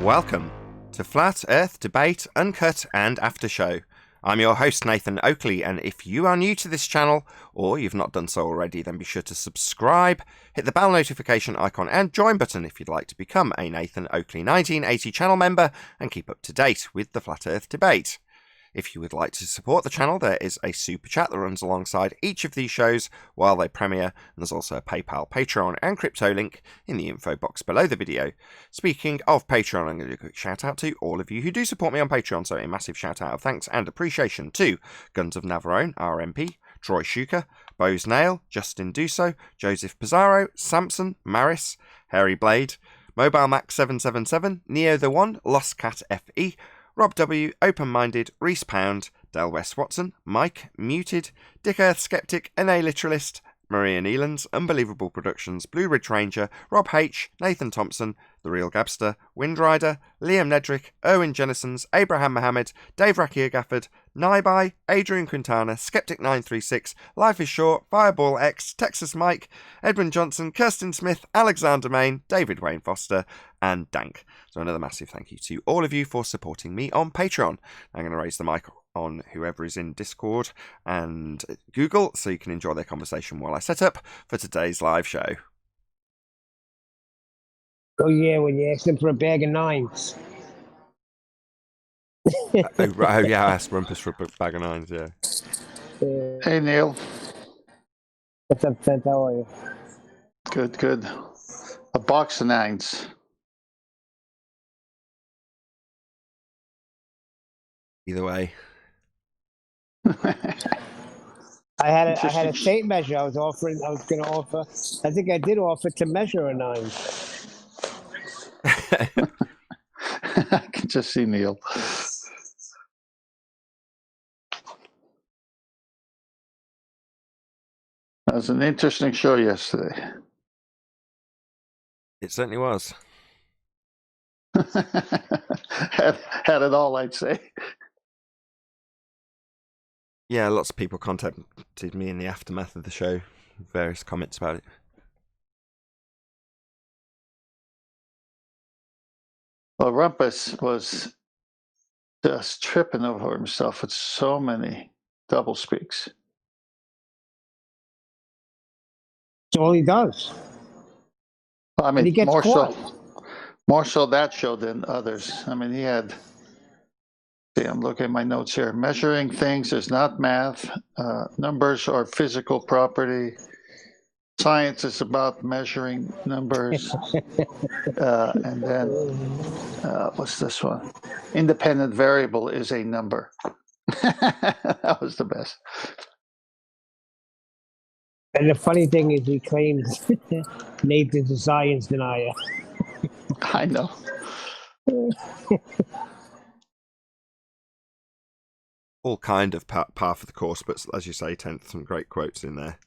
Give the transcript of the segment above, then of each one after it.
Welcome to Flat Earth Debate, Uncut and After Show. I'm your host Nathan Oakley, and if you are new to this channel, or you've not done so already, then be sure to subscribe, hit the bell notification icon and join button if you'd like to become a Nathan Oakley 1980 channel member and keep up to date with the Flat Earth Debate. If you would like to support the channel, there is a super chat that runs alongside each of these shows while they premiere, and there's also a PayPal, Patreon and crypto link in the info box below the video. Speaking of Patreon, I'm going to do a quick shout out to all of you who do support me on Patreon, so a massive shout out of thanks and appreciation to Guns of Navarone, RMP, Troy Shuka, Bose Nail, Justin Duso, Joseph Pizarro, Samson, Maris, Harry Blade, Mobile Mac 777, Neo the One, Lost Cat FE, Rob W, Open Minded, Reese Pound, Del West Watson, Mike, Muted, Dick Earth Skeptic, NA Literalist, Maria Neelands, Unbelievable Productions, Blue Ridge Ranger, Rob H, Nathan Thompson, The Real Gabster, Windrider, Liam Nedrick, Erwin Jennisons, Abraham Mohammed, Dave Rakia Gafford, Naibai, Adrian Quintana, Skeptic936, Life is Short, Fireball X, Texas Mike, Edwin Johnson, Kirsten Smith, Alexander Main, David Wayne Foster, and Dank. So another massive thank you to all of you for supporting me on Patreon. I'm going to raise the mic on whoever is in Discord and Google so you can enjoy their conversation while I set up for today's live show. Oh yeah, when you asked him for a bag of nines. oh yeah, I asked Rumpus for a bag of nines, yeah. Hey Neil. What's up, Trent? How are you? Good, good. A box of nines. Either way. I had a tape measure. I was going to offer. I think I did offer to measure a nine. I can just see Neil. That was an interesting show yesterday. It certainly was. had it all, I'd say. Yeah, lots of people contacted me in the aftermath of the show, various comments about it. Well, Rumpus was just tripping over himself with so many double speaks. That's all he does. Well, I mean, he gets more caught. more so that show than others. I mean, he had. See, I'm looking at my notes here. Measuring things is not math. Numbers are physical property. Science is about measuring numbers. And then, what's this one? Independent variable is a number. That was the best. And the funny thing is, he claims Nathan's a science denier. I know. All kind of par for the course, but as you say, 10th, some great quotes in there.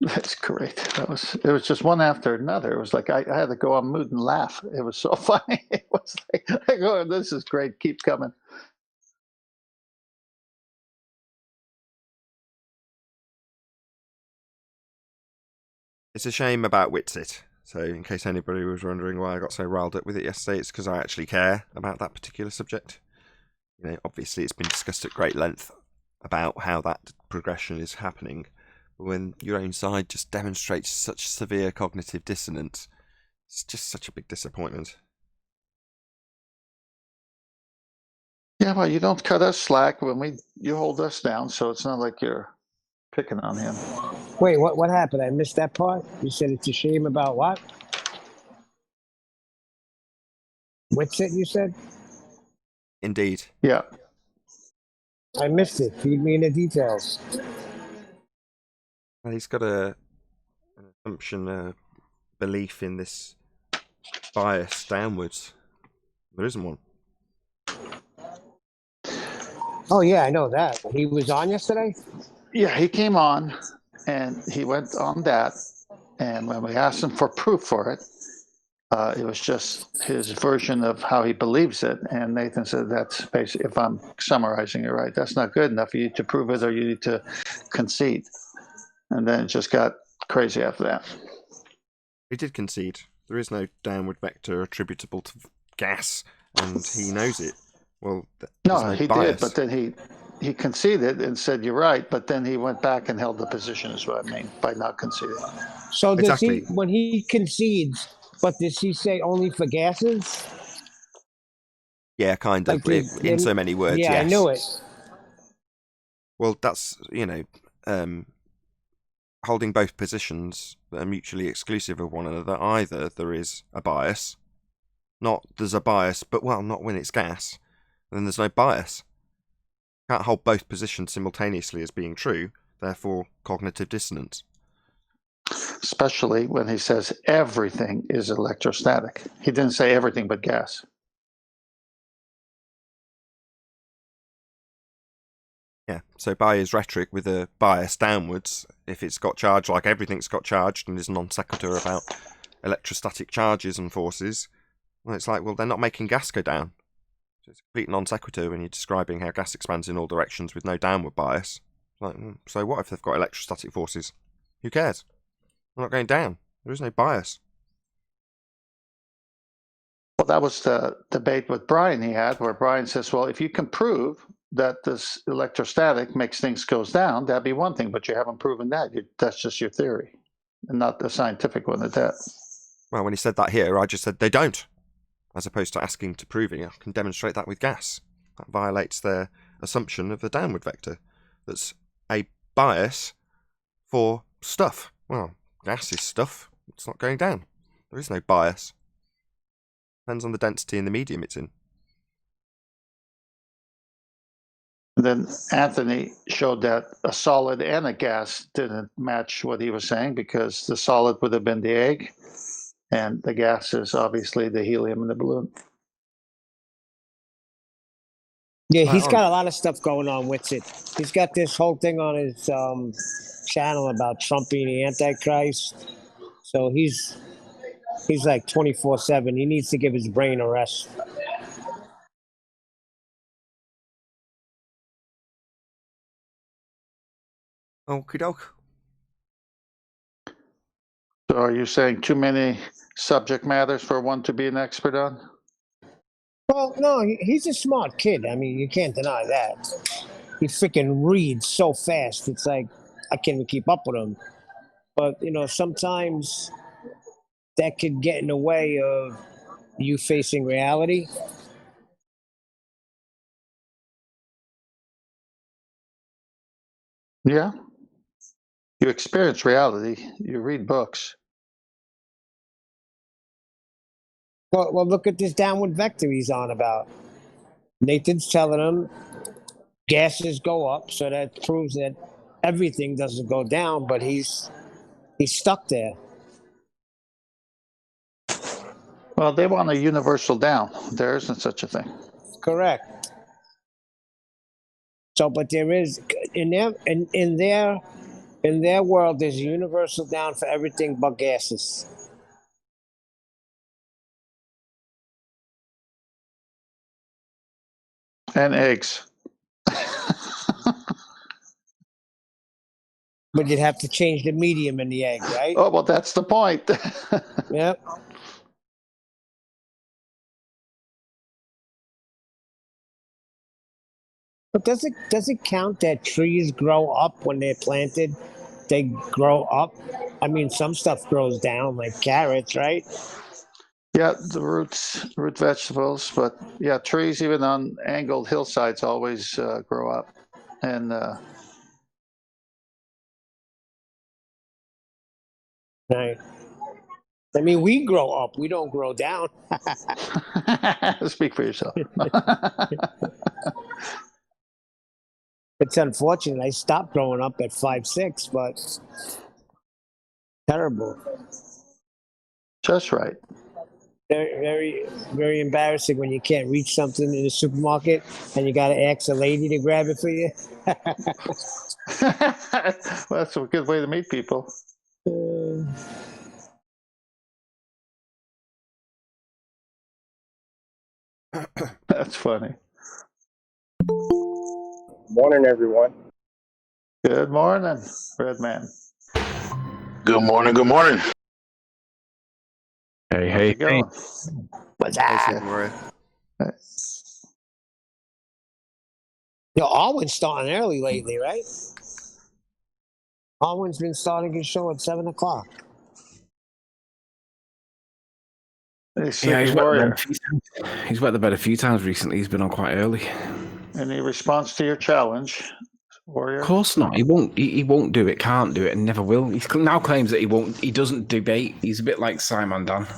That's great. It was just one after another. It was like I had to go on mute and laugh. It was so funny. It was like, oh, this is great. Keep coming. It's a shame about Witsit. So in case anybody was wondering why I got so riled up with it yesterday, it's because I actually care about that particular subject. You know, obviously it's been discussed at great length about how that progression is happening. But when your own side just demonstrates such severe cognitive dissonance, it's just such a big disappointment. Yeah, well, you don't cut us slack when you hold us down, so it's not like you're picking on him. Wait, what happened? I missed that part. You said it's a shame about what? What's it? You said? Indeed. Yeah. I missed it. Feed me in the details. Well, he's got an assumption, a belief in this bias downwards. There isn't one. Oh yeah, I know that. He was on yesterday? Yeah, he came on and he went on that. And when we asked him for proof for it, it was just his version of how he believes it. And Nathan said, that's basically, if I'm summarizing it right, that's not good enough. You need to prove it or you need to concede. And then it just got crazy after that. He did concede. There is no downward vector attributable to gas, and he knows it. Well, there's No, no he bias. did, but then he conceded and said, "You're right," but then he went back and held the position, is what I mean by not conceding. So does Exactly. he, when he concedes, but does he say only for gases? Yeah, kind of. Like In so many words, yeah, yes. I knew it. Well, that's, holding both positions that are mutually exclusive of one another. Either there is a bias, not there's a bias, but well, not when it's gas, then there's no bias. Can't hold both positions simultaneously as being true, therefore cognitive dissonance. Especially when he says everything is electrostatic. He didn't say everything but gas. Yeah, so by his rhetoric with a bias downwards, if it's got charge like everything's got charged and is non-sequitur about electrostatic charges and forces, well, it's like, well, they're not making gas go down. So it's a complete non-sequitur when you're describing how gas expands in all directions with no downward bias. Like, so what if they've got electrostatic forces? Who cares? They're not going down. There is no bias. Well, that was the debate with Brian he had, where Brian says, well, if you can prove that this electrostatic makes things goes down, that'd be one thing, but you haven't proven that. That's just your theory, and not the scientific one at that. Well, when he said that here, I just said they don't, as opposed to asking to proving I can demonstrate that with gas. That violates their assumption of the downward vector. That's a bias for stuff. Well, gas is stuff. It's not going down. There is no bias. Depends on the density in the medium it's in. And then Anthony showed that a solid and a gas didn't match what he was saying, because the solid would have been the egg, and the gas is obviously the helium in the balloon. Yeah, he's got a lot of stuff going on with it. He's got this whole thing on his channel about Trump being the Antichrist. So he's like 24/7. He needs to give his brain a rest. Okie doke. So are you saying too many subject matters for one to be an expert on? Well, no, he's a smart kid. I mean, you can't deny that. He freaking reads so fast. It's like I can't even keep up with him. But sometimes that could get in the way of you facing reality. Yeah. You experience reality. You read books. Well, look at this downward vector he's on about. Nathan's telling him gases go up, so that proves that everything doesn't go down, but he's stuck there. Well, they want a universal down. There isn't such a thing. Correct. So, but there is in their world, there's a universal down for everything but gases. And eggs. But you'd have to change the medium in the egg, right? Oh, well, that's the point. Yep. But does it count that trees grow up when they're planted? They grow up. I mean, some stuff grows down, like carrots, right? Yeah, the root vegetables, but yeah, trees even on angled hillsides always grow up. And Right. I mean, we grow up. We don't grow down. speak for yourself. It's unfortunate. I stopped growing up at 5'6", but terrible. Just right. Very, very, very embarrassing when you can't reach something in the supermarket and you got to ask a lady to grab it for you. Well, that's a good way to meet people. That's funny. Morning, everyone. Good morning, Red Man. Good morning. Good morning. Hey, How's hey, it going? What's Hey, that? Super Warrior. Yo, Alwyn's starting early lately, right? Alwyn's been starting his show at 7 o'clock. Hey, Yeah, Sleepy he's wet the bed Warrior. a few times. He's wet the bed a few times recently. He's been on quite early. Any response to your challenge, Of Warrior? course not. He won't. He won't do it. Can't do it, and never will. He now claims that he won't. He doesn't debate. He's a bit like Simon Dan.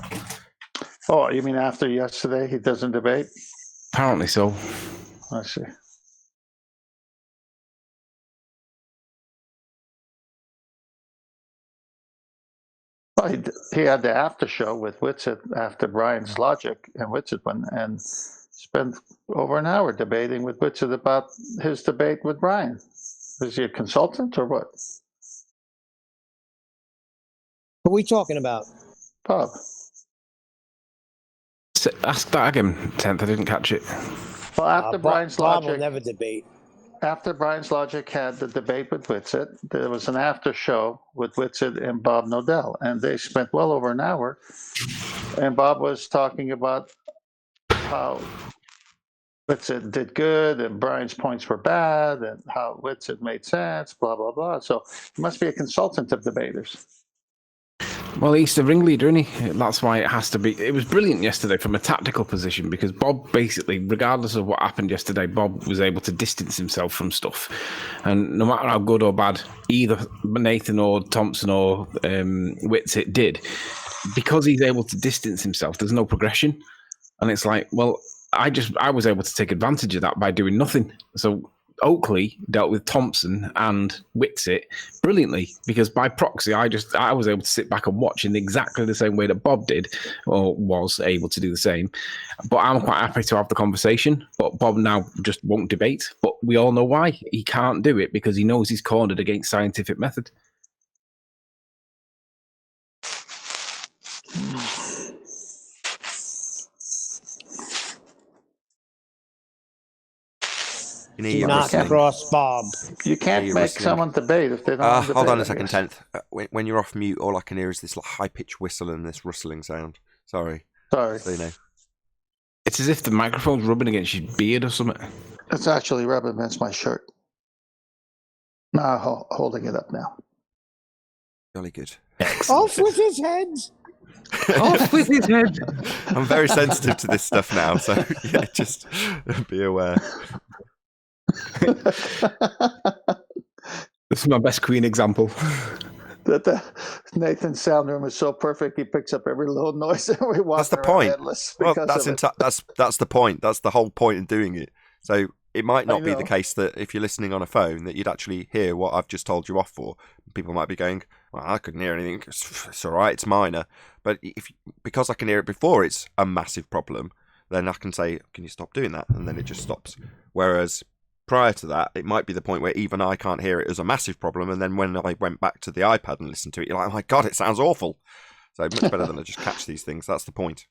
Oh, you mean after yesterday he doesn't debate? Apparently so. I see. Well, he had the after show with Whitsitt after Brian's Logic, and Whitsitt went and spent over an hour debating with Whitsitt about his debate with Brian. Is he a consultant or what? What are we talking about? Bob. Ask that again, 10th. I didn't catch it. Well, after Brian's Bob will Logic, never debate. after Brian's Logic had the debate with Whitsitt, there was an after show with Whitsitt and Bob Nodell, and they spent well over an hour. And Bob was talking about how Whitsitt did good and Brian's points were bad and how Whitsitt made sense, blah, blah, blah. So he must be a consultant of debaters. Well, he's the ringleader, isn't he? That's why it has to be. It was brilliant yesterday from a tactical position because Bob basically, regardless of what happened yesterday, Bob was able to distance himself from stuff. And no matter how good or bad either Nathan or Thompson or Whitsitt did, because he's able to distance himself, there's no progression. And it's like, well, I was able to take advantage of that by doing nothing. So Oakley dealt with Thompson and Whitsitt brilliantly because by proxy, I was able to sit back and watch in exactly the same way that Bob did or was able to do the same. But I'm quite happy to have the conversation. But Bob now just won't debate. But we all know why. He can't do it because he knows he's cornered against scientific method. Do not cross Bob. You can't make someone debate if they don't want to hold debate, on a second, 10th. When you're off mute, all I can hear is this high-pitched whistle and this rustling sound. Sorry. Sorry. So you know. It's as if the microphone's rubbing against your beard or something. It's actually rubbing against my shirt. No, holding it up now. Jolly good. Off with his head. Off with his head. I'm very sensitive to this stuff now, so yeah, just be aware. This is my best Queen example. That the Nathan's sound room is so perfect, he picks up every little noise and we walk That's the point. Well, that's the point. That's the whole point in doing it. So it might not be the case that if you're listening on a phone that you'd actually hear what I've just told you off for. People might be going, well, I couldn't hear anything. It's all right. It's minor. But because I can hear it before it's a massive problem, then I can say, can you stop doing that? And then it just stops. Whereas prior to that, it might be the point where even I can't hear it as a massive problem. And then when I went back to the iPad and listened to it, you're like, oh my God, it sounds awful. So much better than I just catch these things. That's the point.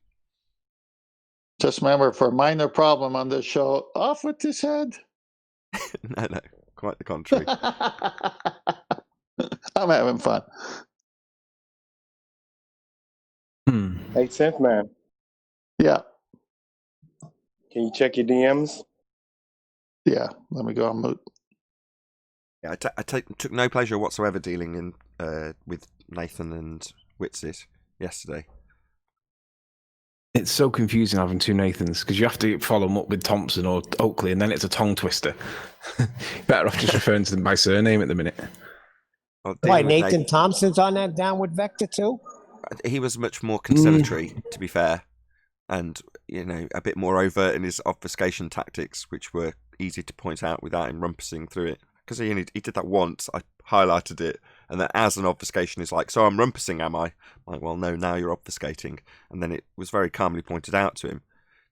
Just remember, for a minor problem on this show, off with his head. No, quite the contrary. I'm having fun. Hey, 10th man. Yeah. Can you check your DMs? Yeah, let me go on mute. Yeah, I took no pleasure whatsoever dealing in with Nathan and Whitsitt yesterday. It's so confusing having two Nathans because you have to follow them up with Thompson or Oakley, and then it's a tongue twister. Better off just referring to them by surname at the minute. Well, Why, Nathan Thompson's on that downward vector too? He was much more conciliatory, to be fair, and a bit more overt in his obfuscation tactics, which were easy to point out without him rumpusing through it. Because he did that once. I highlighted it, and then as an obfuscation, he's like, "So I'm rumpusing, am I?" I'm like, well, no, now you're obfuscating. And then it was very calmly pointed out to him.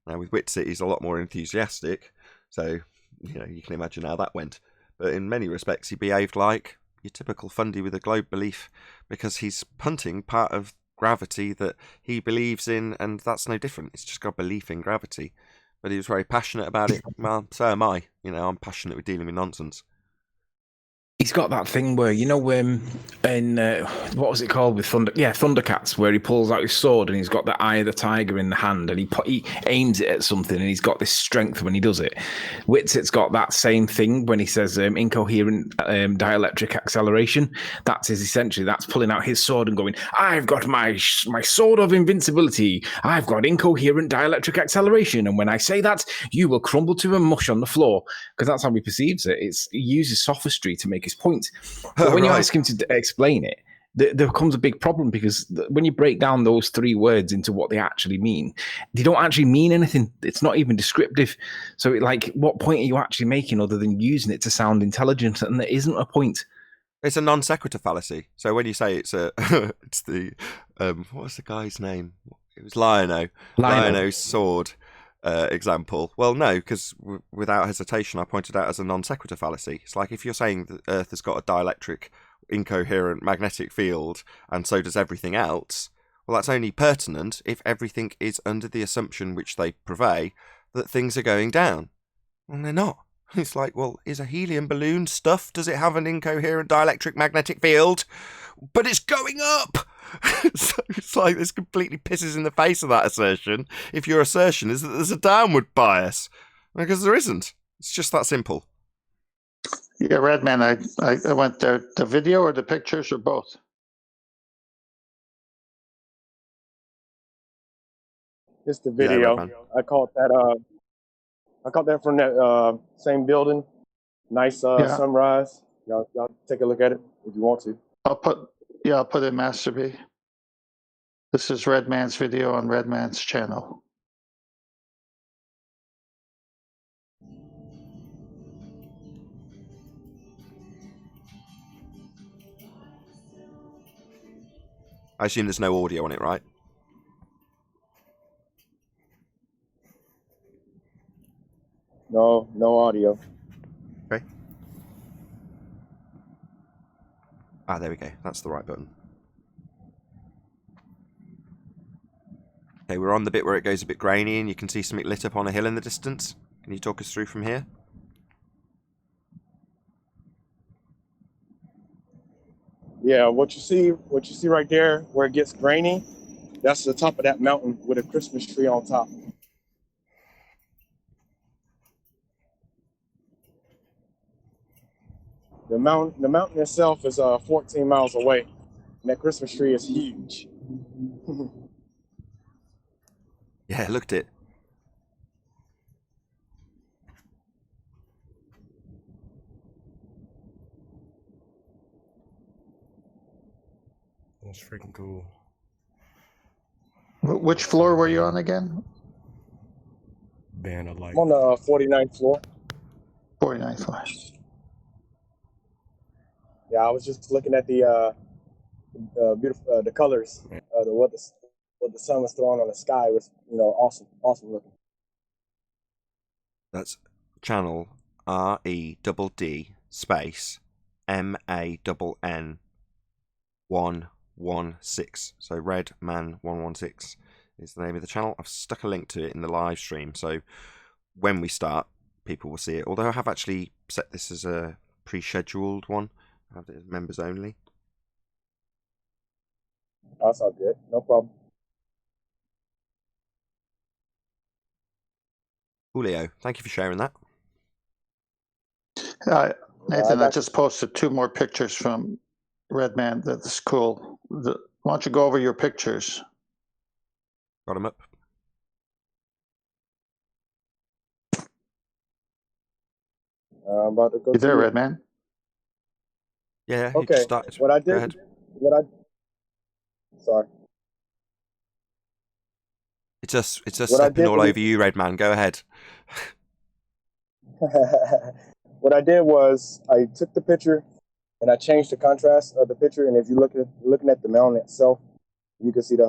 Now with Whitsitt, he's a lot more enthusiastic, so you can imagine how that went. But in many respects, he behaved like your typical fundy with a globe belief, because he's punting part of gravity that he believes in, and that's no different. It's just got a belief in gravity. But he was very passionate about it. Well, so am I. I'm passionate with dealing with nonsense. He's got that thing where, in what was it called with Thundercats, where he pulls out his sword and he's got the eye of the tiger in the hand and he aims it at something and he's got this strength when he does it. Whitsitt's got that same thing when he says incoherent dielectric acceleration. That's pulling out his sword and going, I've got my sword of invincibility. I've got incoherent dielectric acceleration. And when I say that, you will crumble to a mush on the floor. Because that's how he perceives it. He uses sophistry to make his point. But when you ask him to explain it, there comes a big problem, because when you break down those three words into what they actually mean, they don't actually mean anything. It's not even descriptive. So, what point are you actually making other than using it to sound intelligent? And there isn't a point. It's a non-sequitur fallacy. So when you say it's it's the what was the guy's name? It was Liono's sword. Example. Well, no, because without hesitation, I pointed out as a non sequitur fallacy. It's like if you're saying that Earth has got a dielectric, incoherent magnetic field, and so does everything else. Well, that's only pertinent if everything is under the assumption which they purvey that things are going down. And they're not. It's like, well, is a helium balloon stuff? Does it have an incoherent dielectric magnetic field? But it's going up! So it's like this completely pisses in the face of that assertion if your assertion is that there's a downward bias. Because there isn't. It's just that simple. Yeah, Redman, I went there. The video or the pictures or both? It's the video. Yeah, I caught that from that same building. Nice sunrise. Y'all take a look at it if you want to. I'll put it in Master B. This is Redman's video on Redman's channel. I assume there's no audio on it, right? No audio. Okay. There we go. That's the right button. Okay, we're on the bit where it goes a bit grainy and you can see something lit up on a hill in the distance. Can you talk us through from here? Yeah, what you see right there where it gets grainy, that's the top of that mountain with a Christmas tree on top. The mountain itself is 14 miles away, and that Christmas tree is huge. Yeah, looked it. That's freaking cool. Which floor were you on again? Band of light. I'm on the 49th floor. 49th floor. Yeah, I was just looking at the beautiful the colors, what the sun was throwing on the sky was awesome looking. That's channel REDD space MANN 116. So Red Man 116 is the name of the channel. I've stuck a link to it in the live stream, so when we start, people will see it. Although I have actually set this as a pre-scheduled one. I have it as members only. That's all good. No problem. Julio, thank you for sharing that. Nathan, I just posted 2 more pictures from Redman. That's cool. Why don't you go over your pictures? Got them up. I'm about to go. You there, Redman? Yeah. Okay. Just started. What I did. Go ahead. Sorry. It's us stepping all over you, Red Man. Go ahead. What I did was I took the picture and I changed the contrast of the picture. And if you looking at the mountain itself, you can see the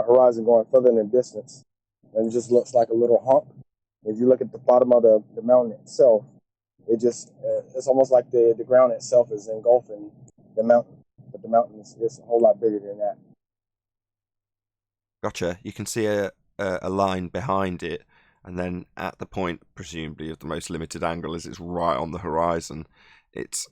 horizon going further in the distance, and it just looks like a little hump. If you look at the bottom of the mountain itself, it just it's almost like the ground itself is engulfing the mountain, but the mountain is a whole lot bigger than that. Gotcha. You can see a line behind it, and then at the point, presumably of the most limited angle, as it's right on the horizon, it's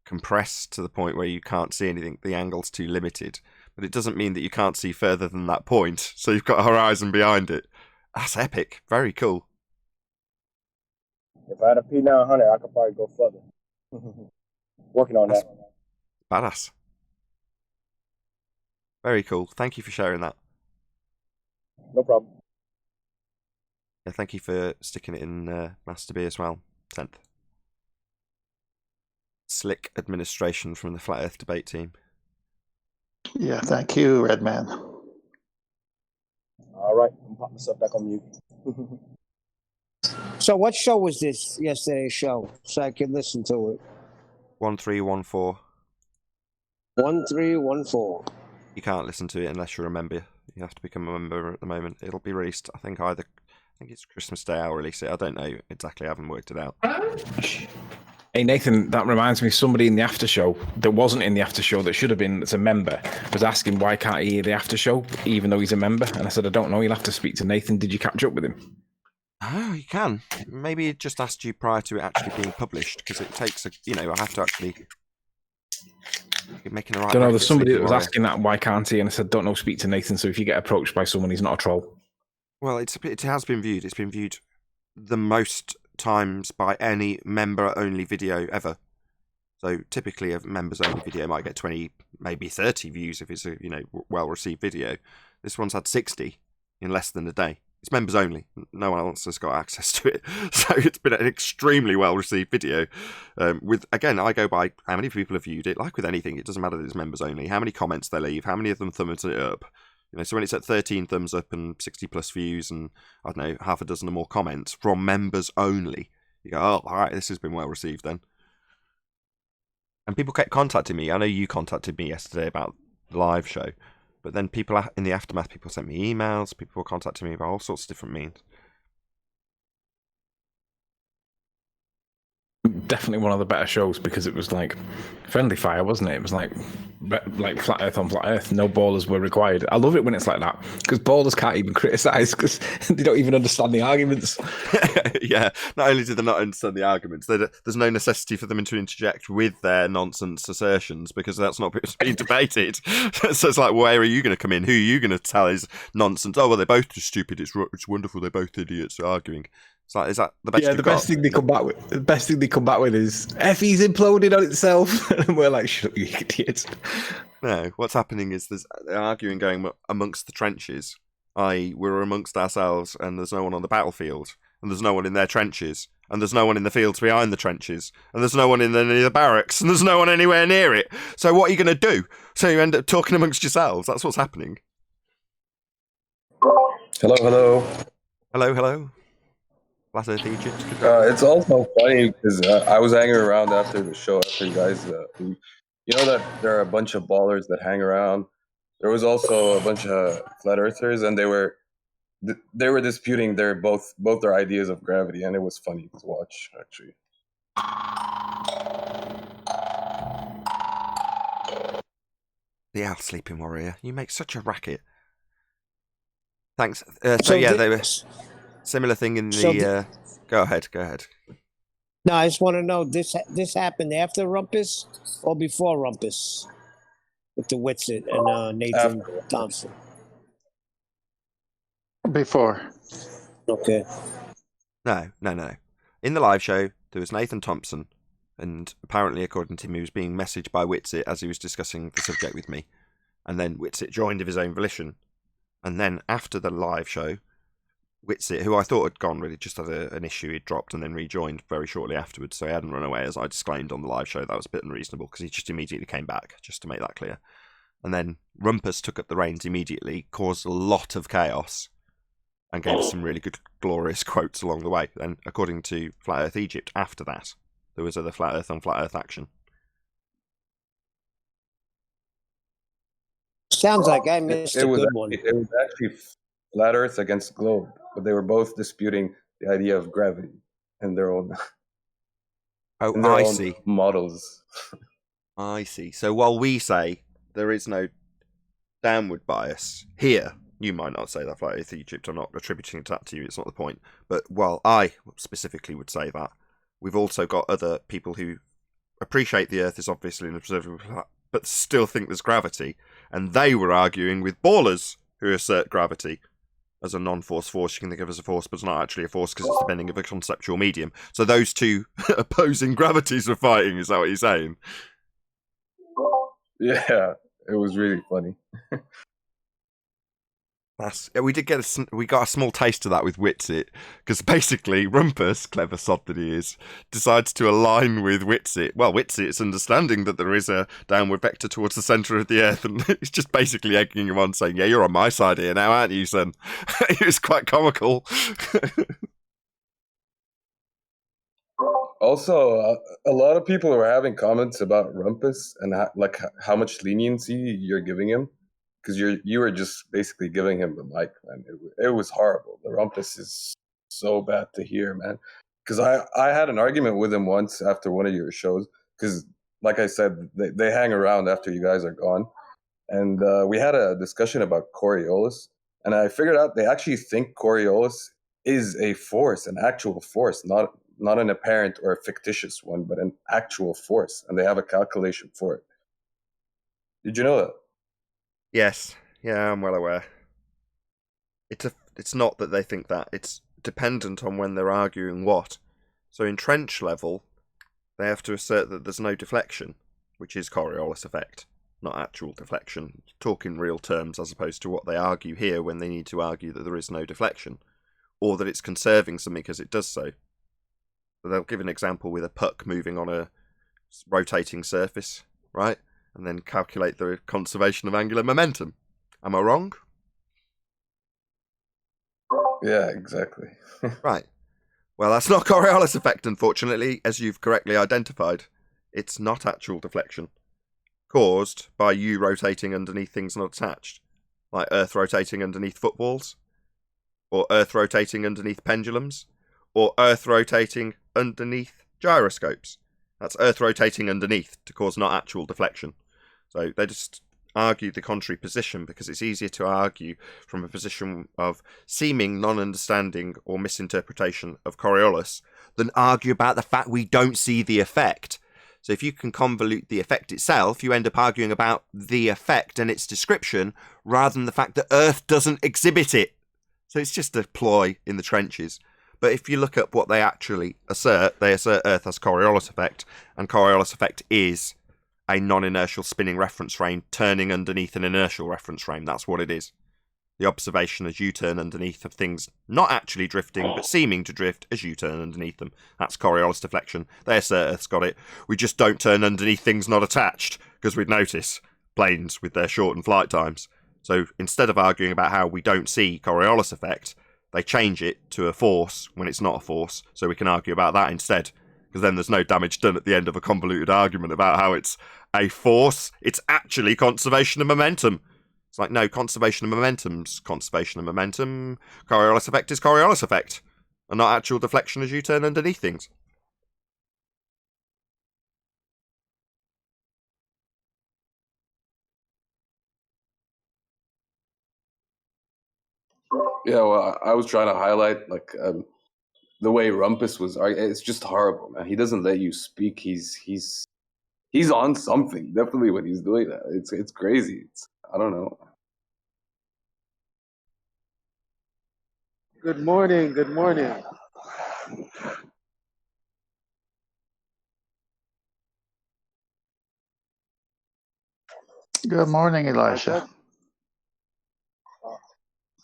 compressed to the point where you can't see anything. The angle's too limited. But it doesn't mean that you can't see further than that point. So you've got a horizon behind it. That's epic. Very cool. If I had a P900, I could probably go further. Working on that. Badass. Very cool. Thank you for sharing that. No problem. Yeah, thank you for sticking it in Master B as well. 10th. Slick administration from the Flat Earth debate team. Yeah, thank you, Redman. All right, I'm pop myself back on mute. So what show was this, yesterday's show, so I could listen to it? 1314. 1314. You can't listen to it unless you're a member. You have to become a member at the moment. It'll be released, I think it's Christmas Day I'll release it. I don't know exactly, I haven't worked it out. Hey Nathan, that reminds me, somebody in the after show that wasn't in the after show that should have been, that's a member, was asking why can't he hear the after show even though he's a member, and I said I don't know, you'll have to speak to Nathan. Did you catch up with him? Oh, you can. Maybe it just asked you prior to it actually being published, because it takes I have to actually making the right. I don't know, there's somebody that was asking that why can't he, and I said don't know, speak to Nathan. So if you get approached by someone, he's not a troll. Well, it has been viewed. It's been viewed the most times by any member-only video ever. So typically a members-only video might get 20, maybe 30 views if it's a well-received video. This one's had 60 in less than a day. It's members only. No one else has got access to it. So it's been an extremely well-received video. Again, I go by how many people have viewed it. Like with anything, it doesn't matter that it's members only. How many comments they leave, how many of them thumbs it up. So when it's at 13 thumbs up and 60 plus views and, I don't know, half a dozen or more comments from members only, you go, oh, all right, this has been well received then. And people kept contacting me. I know you contacted me yesterday about the live show, but then people in the aftermath, people sent me emails, people were contacting me about all sorts of different means. Definitely one of the better shows because it was like friendly fire, wasn't it? It was like flat earth on flat earth. No ballers were required. I love it when it's like that because ballers can't even criticise because they don't even understand the arguments. Yeah, not only do they not understand the arguments, there's no necessity for them to interject with their nonsense assertions because that's not being debated. So it's like, where are you going to come in? Who are you going to tell is nonsense? Oh, well, they're both just stupid. It's wonderful. They're both idiots arguing. It's like, is that the best? Yeah, the best thing they come back with. The best thing they come back with is FE's imploded on itself, and we're like, shut up, you idiots. No, what's happening is there's arguing going amongst the trenches. I.e., we're amongst ourselves, and there's no one on the battlefield, and there's no one in their trenches, and there's no one in the fields behind the trenches, and there's no one in any of the barracks, and there's no one anywhere near it. So what are you going to do? So you end up talking amongst yourselves. That's what's happening. Hello. Flat Earth Egypt. It's also funny because I was hanging around after the show, after you guys, you know that there are a bunch of ballers that hang around. There was also a bunch of flat earthers, and they were disputing both their ideas of gravity, and it was funny to watch, actually. The Owl Sleeping Warrior. You make such a racket. Thanks. They were similar thing in the. Go ahead. No, I just want to know this happened after Rumpus or before Rumpus with the Witsit and Nathan Thompson. Before. Okay. No. In the live show, there was Nathan Thompson, and apparently, according to him, he was being messaged by Witsit as he was discussing the subject with me, and then Witsit joined of his own volition, and then after the live show, Witsit, who I thought had gone, really just had an issue, he'd dropped and then rejoined very shortly afterwards, so he hadn't run away, as I disclaimed on the live show. That was a bit unreasonable, because he just immediately came back, just to make that clear. And then Rumpus took up the reins immediately, caused a lot of chaos, and gave us some really good, glorious quotes along the way. And according to Flat Earth Egypt, after that, there was other Flat Earth on Flat Earth action. Sounds like I missed a good one. It was actually Flat Earth against Globe, but they were both disputing the idea of gravity and their own. See. Models. I see. So while we say there is no downward bias here, you might not say that, Flat Earth Egypt. I'm not attributing that to you. It's not the point. But while I specifically would say that, we've also got other people who appreciate the Earth is obviously an observable planet, but still think there's gravity. And they were arguing with ballers who assert gravity as a non-force force. You can think of it as a force, but it's not actually a force because it's depending of a conceptual medium. So those two opposing gravities were fighting. Is that what you're saying? Yeah, it was really funny. We got a small taste of that with Witsit, because basically Rumpus, clever sod that he is, decides to align with Witsit. Well, Witsit's understanding that there is a downward vector towards the centre of the Earth, and he's just basically egging him on, saying, "Yeah, you're on my side here now, aren't you, son?" It was quite comical. Also, a lot of people were having comments about Rumpus and how much leniency you're giving him, because you were just basically giving him the mic, man. It was horrible. The Rumpus is so bad to hear, man. Because I had an argument with him once after one of your shows, because like I said, they hang around after you guys are gone, and we had a discussion about Coriolis, and I figured out they actually think Coriolis is a force, an actual force, not an apparent or a fictitious one, but an actual force, and they have a calculation for it. Did you know that? Yes, yeah, I'm well aware. It's not that they think that. It's dependent on when they're arguing what. So in trench level, they have to assert that there's no deflection, which is Coriolis effect, not actual deflection. Talk in real terms as opposed to what they argue here when they need to argue that there is no deflection, or that it's conserving something because it does so. So they'll give an example with a puck moving on a rotating surface, right? And then calculate the conservation of angular momentum. Am I wrong? Yeah, exactly. Right. Well, that's not Coriolis effect, unfortunately, as you've correctly identified. It's not actual deflection, caused by you rotating underneath things not attached, like Earth rotating underneath footballs, or Earth rotating underneath pendulums, or Earth rotating underneath gyroscopes. That's Earth rotating underneath to cause not actual deflection. So they just argue the contrary position because it's easier to argue from a position of seeming non-understanding or misinterpretation of Coriolis than argue about the fact we don't see the effect. So if you can convolute the effect itself, you end up arguing about the effect and its description rather than the fact that Earth doesn't exhibit it. So it's just a ploy in the trenches. But if you look up what they actually assert, they assert Earth has Coriolis effect, and Coriolis effect is a non-inertial spinning reference frame turning underneath an inertial reference frame. That's what it is. The observation as you turn underneath of things not actually drifting, but seeming to drift as you turn underneath them. That's Coriolis deflection. They assert Earth's got it. We just don't turn underneath things not attached, because we'd notice planes with their shortened flight times. So instead of arguing about how we don't see Coriolis effect, they change it to a force when it's not a force, so we can argue about that instead. Because then there's no damage done at the end of a convoluted argument about how it's a force. It's actually conservation of momentum. It's like, no, conservation of momentum's conservation of momentum. Coriolis effect is Coriolis effect, and not actual deflection as you turn underneath things. Yeah, well, I was trying to highlight the way Rumpus was. It's just horrible, man. He doesn't let you speak. He's on something. Definitely when he's doing that, it's crazy. I don't know. Good morning. Good morning. Good morning, Elisha.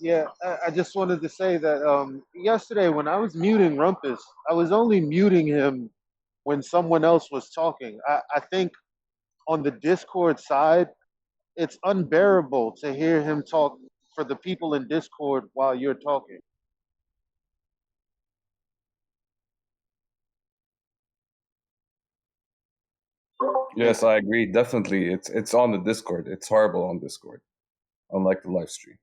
Yeah, I just wanted to say that yesterday when I was muting Rumpus, I was only muting him when someone else was talking. I think on the Discord side, it's unbearable to hear him talk for the people in Discord while you're talking. Yes, I agree. Definitely, it's on the Discord. It's horrible on Discord, unlike the live stream.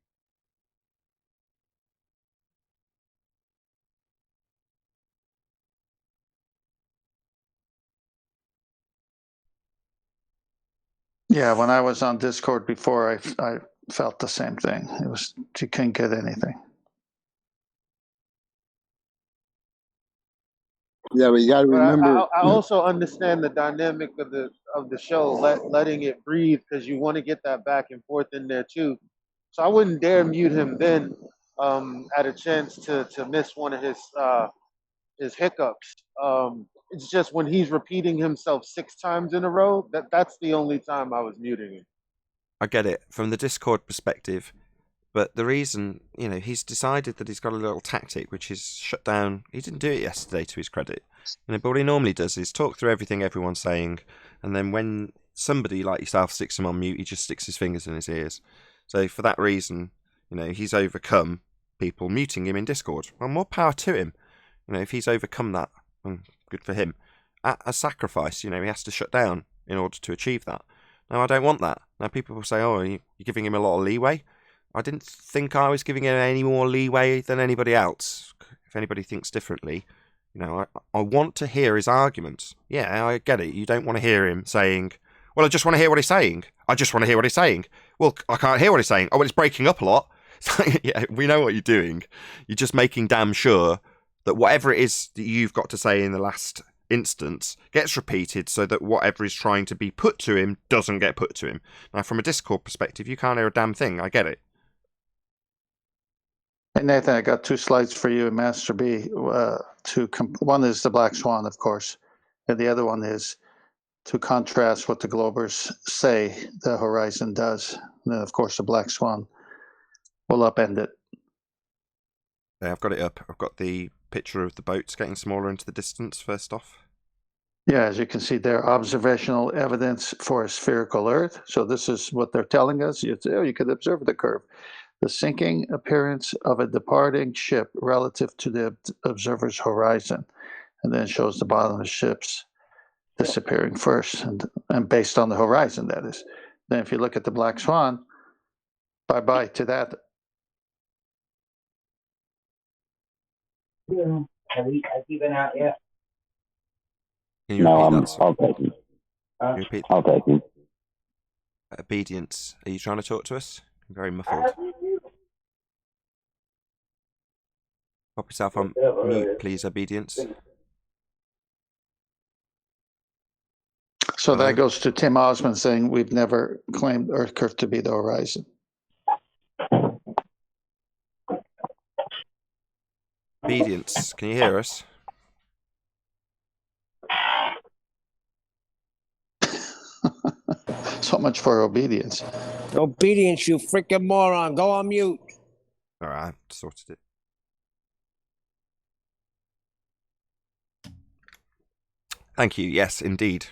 Yeah, when I was on Discord before, I felt the same thing. You couldn't get anything. Yeah, but you got to But remember. I also understand the dynamic of the show, letting it breathe, because you want to get that back and forth in there too. So I wouldn't dare mute him then at a chance to miss one of his hiccups. It's just when he's repeating himself 6 times in a row, that's the only time I was muting him. I get it from the Discord perspective, but the reason, he's decided that he's got a little tactic, which is shut down. He didn't do it yesterday, to his credit. But what he normally does is talk through everything everyone's saying, and then when somebody like yourself sticks him on mute, he just sticks his fingers in his ears. So for that reason, he's overcome people muting him in Discord. Well, more power to him. If he's overcome that, good for him. At a sacrifice, he has to shut down in order to achieve that. Now, I don't want that. Now, people will say, oh, you're giving him a lot of leeway. I didn't think I was giving him any more leeway than anybody else. If anybody thinks differently, I want to hear his arguments. Yeah, I get it. You don't want to hear him saying, well, I just want to hear what he's saying. I just want to hear what he's saying. Well, I can't hear what he's saying. Oh, well, it's breaking up a lot. Yeah, we know what you're doing. You're just making damn sure that whatever it is that you've got to say in the last instance gets repeated so that whatever is trying to be put to him doesn't get put to him. Now, from a Discord perspective, you can't hear a damn thing. I get it. Hey, Nathan, I got 2 slides for you in Master B. One is the black swan, of course, and the other one is to contrast what the Globers say the horizon does. And then, of course, the black swan will upend it. Yeah, I've got it up. I've got the picture of the boats getting smaller into the distance first off. Yeah, as you can see there, observational evidence for a spherical Earth. So this is what they're telling us. You could observe the curve. The sinking appearance of a departing ship relative to the observer's horizon. And then it shows the bottom of the ships disappearing first, and based on the horizon, that is. Then if you look at the black swan, bye-bye to that. Have you been out yet? Can you repeat that? I'll take you. Can you repeat? I'll take you. Obedience. Are you trying to talk to us? I'm very muffled. Pop yourself on mute, please, Obedience. So that goes to Tim Osmond saying we've never claimed Earth curve to be the horizon. Obedience, can you hear us? So much for obedience. Obedience, you freaking moron. Go on mute. All right, I've sorted it. Thank you. Yes, indeed.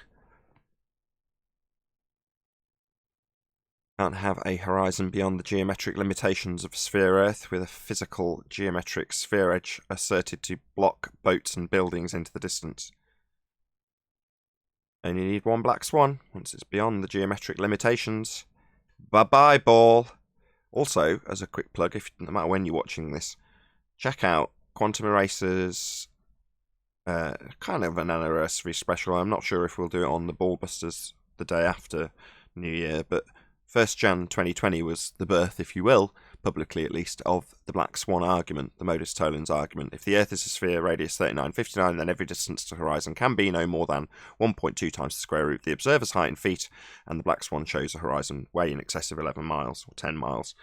Can't have a horizon beyond the geometric limitations of sphere Earth with a physical geometric sphere edge asserted to block boats and buildings into the distance. Only need one black swan once it's beyond the geometric limitations. Bye-bye, ball. Also, as a quick plug, no matter when you're watching this, check out Quantum Eraser's kind of an anniversary special. I'm not sure if we'll do it on the Ballbusters the day after New Year, but 1st Jan 2020 was the birth, if you will, publicly at least, of the Black Swan argument, the modus tollens argument. If the Earth is a sphere, radius 3959, then every distance to the horizon can be no more than 1.2 times the square root of the observer's height in feet, and the Black Swan shows a horizon way in excess of 11 miles, or 10 miles.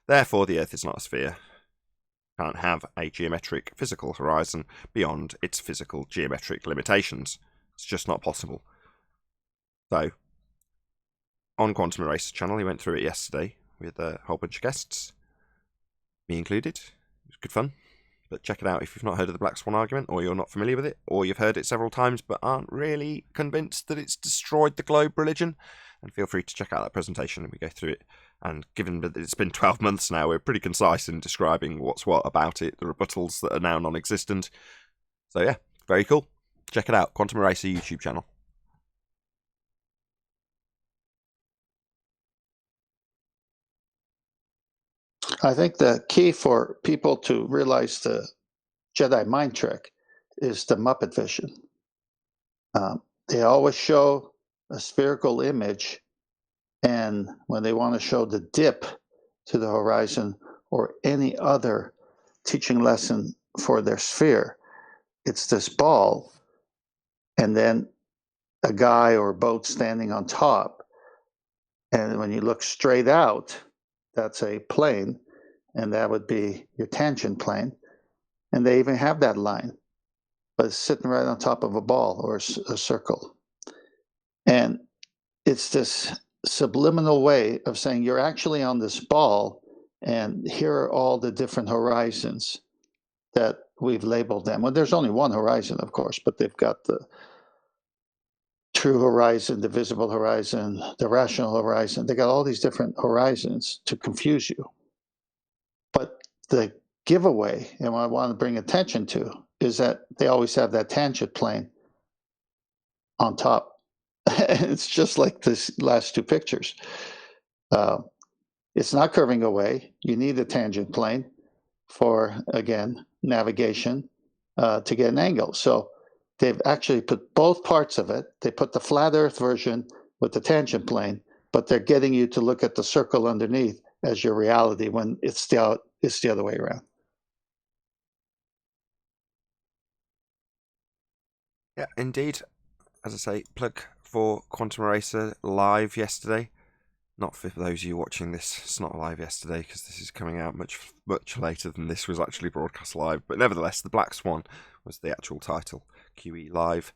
Therefore, the Earth is not a sphere. Can't have a geometric physical horizon beyond its physical geometric limitations. It's just not possible. So, on Quantum Eraser channel, he went through it yesterday with a whole bunch of guests, me included. It was good fun. But check it out if you've not heard of the Black Swan argument, or you're not familiar with it, or you've heard it several times but aren't really convinced that it's destroyed the globe religion. And feel free to check out that presentation and we go through it. And given that it's been 12 months now, we're pretty concise in describing what's what about it, the rebuttals that are now non-existent. So yeah, very cool. Check it out, Quantum Eraser YouTube channel. I think the key for people to realize the Jedi mind trick is the Muppet vision. They always show a spherical image, and when they want to show the dip to the horizon or any other teaching lesson for their sphere, it's this ball and then a guy or a boat standing on top. And when you look straight out, that's a plane, and that would be your tangent plane. And they even have that line, but it's sitting right on top of a ball or a circle. And it's this subliminal way of saying you're actually on this ball, and here are all the different horizons that we've labeled them. Well, there's only one horizon, of course, but they've got the true horizon, the visible horizon, the rational horizon. They got all these different horizons to confuse you. But the giveaway, and what I want to bring attention to, is that they always have that tangent plane on top. It's just like this last two pictures. It's not curving away. You need a tangent plane for, again, navigation to get an angle. So they've actually put both parts of it. They put the flat Earth version with the tangent plane, but they're getting you to look at the circle underneath as your reality when it's the other way around. Yeah, indeed. As I say, plug for Quantum Eraser live yesterday. Not for those of you watching this, it's not live yesterday because this is coming out much later than this was actually broadcast live. But nevertheless, The Black Swan was the actual title. QE Live.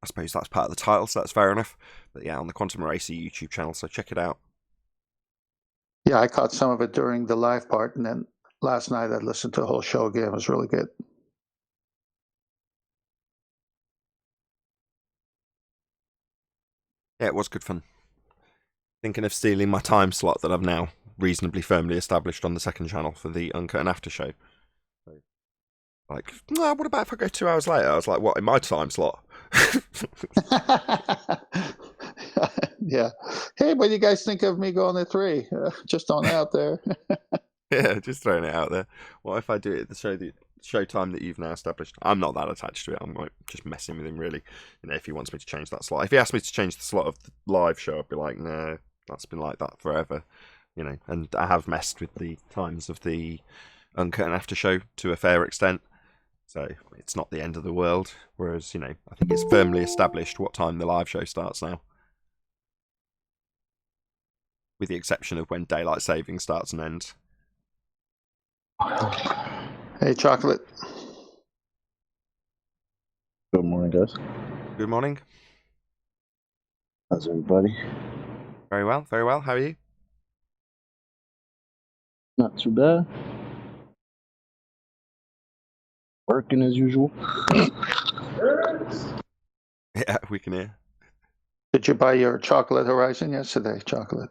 I suppose that's part of the title, so that's fair enough. But yeah, on the Quantum Eraser YouTube channel, so check it out. Yeah, I caught some of it during the live part, and then last night I listened to the whole show again. It was really good. Yeah, it was good fun. Thinking of stealing my time slot that I've now reasonably firmly established on the second channel for the Uncut and After show. Like, what about if I go 2 hours later? I was like, what, in my time slot? Yeah. Hey, what do you guys think of me going at 3? Just on out there. Yeah, just throwing it out there. What if I do it at the show time that you've now established? I'm not that attached to it. I'm like just messing with him, really. You know, if he wants me to change that slot. If he asked me to change the slot of the live show, I'd be like, no, that's been like that forever. You know, and I have messed with the times of the Uncut and After show to a fair extent. So it's not the end of the world. Whereas, you know, I think it's firmly established what time the live show starts now. With the exception of when daylight saving starts and ends. Hey, Chocolate. Good morning, guys. Good morning. How's everybody? Very well, very well. How are you? Not too bad. Working as usual. Yeah, we can hear. Did you buy your chocolate Horizon yesterday, Chocolate?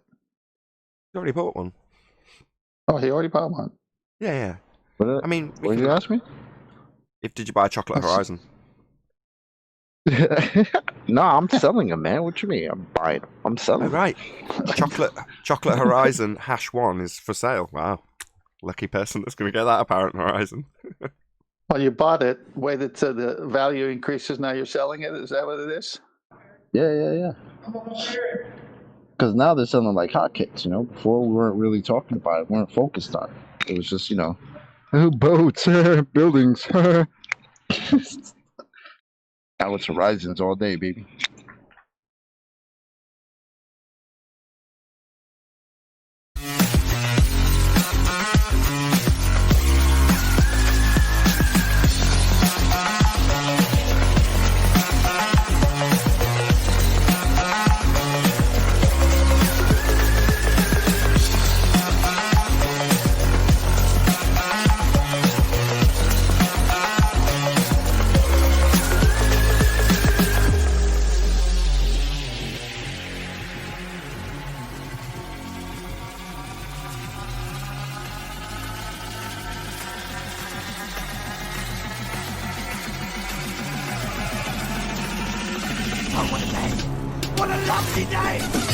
You already bought one. Oh, he already bought one. Yeah. What, I mean, what did you ask me? Did you buy a chocolate Horizon? No, I'm selling them, man. What you mean? I'm buying them. I'm selling Oh, right. Chocolate Horizon #1 is for sale. Wow. Lucky person that's going to get that apparent Horizon. Well, you bought it, waited till the value increases, now you're selling it? Is that what it is? Yeah. Because now they're selling like hotcakes, you know? Before we weren't really talking about it. We weren't focused on it. It was just, you know, boats, buildings. Now it's Horizons all day, baby.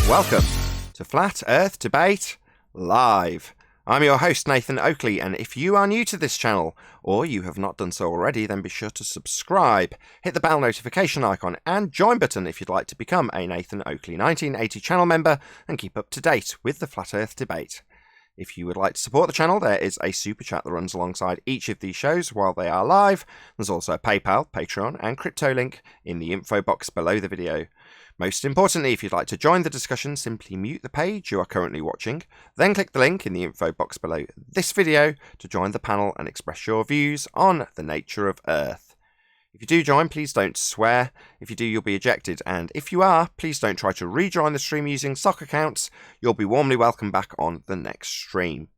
Welcome to Flat Earth Debate Live. I'm your host, Nathan Oakley, and if you are new to this channel, or you have not done so already, then be sure to subscribe, hit the bell notification icon, and join button if you'd like to become a Nathan Oakley 1980 channel member and keep up to date with the Flat Earth Debate. If you would like to support the channel, there is a super chat that runs alongside each of these shows while they are live. There's also a PayPal, Patreon, and crypto link in the info box below the video. Most importantly, if you'd like to join the discussion, simply mute the page you are currently watching, then click the link in the info box below this video to join the panel and express your views on the nature of Earth. If you do join, please don't swear. If you do, you'll be ejected. And if you are, please don't try to rejoin the stream using sock accounts. You'll be warmly welcomed back on the next stream.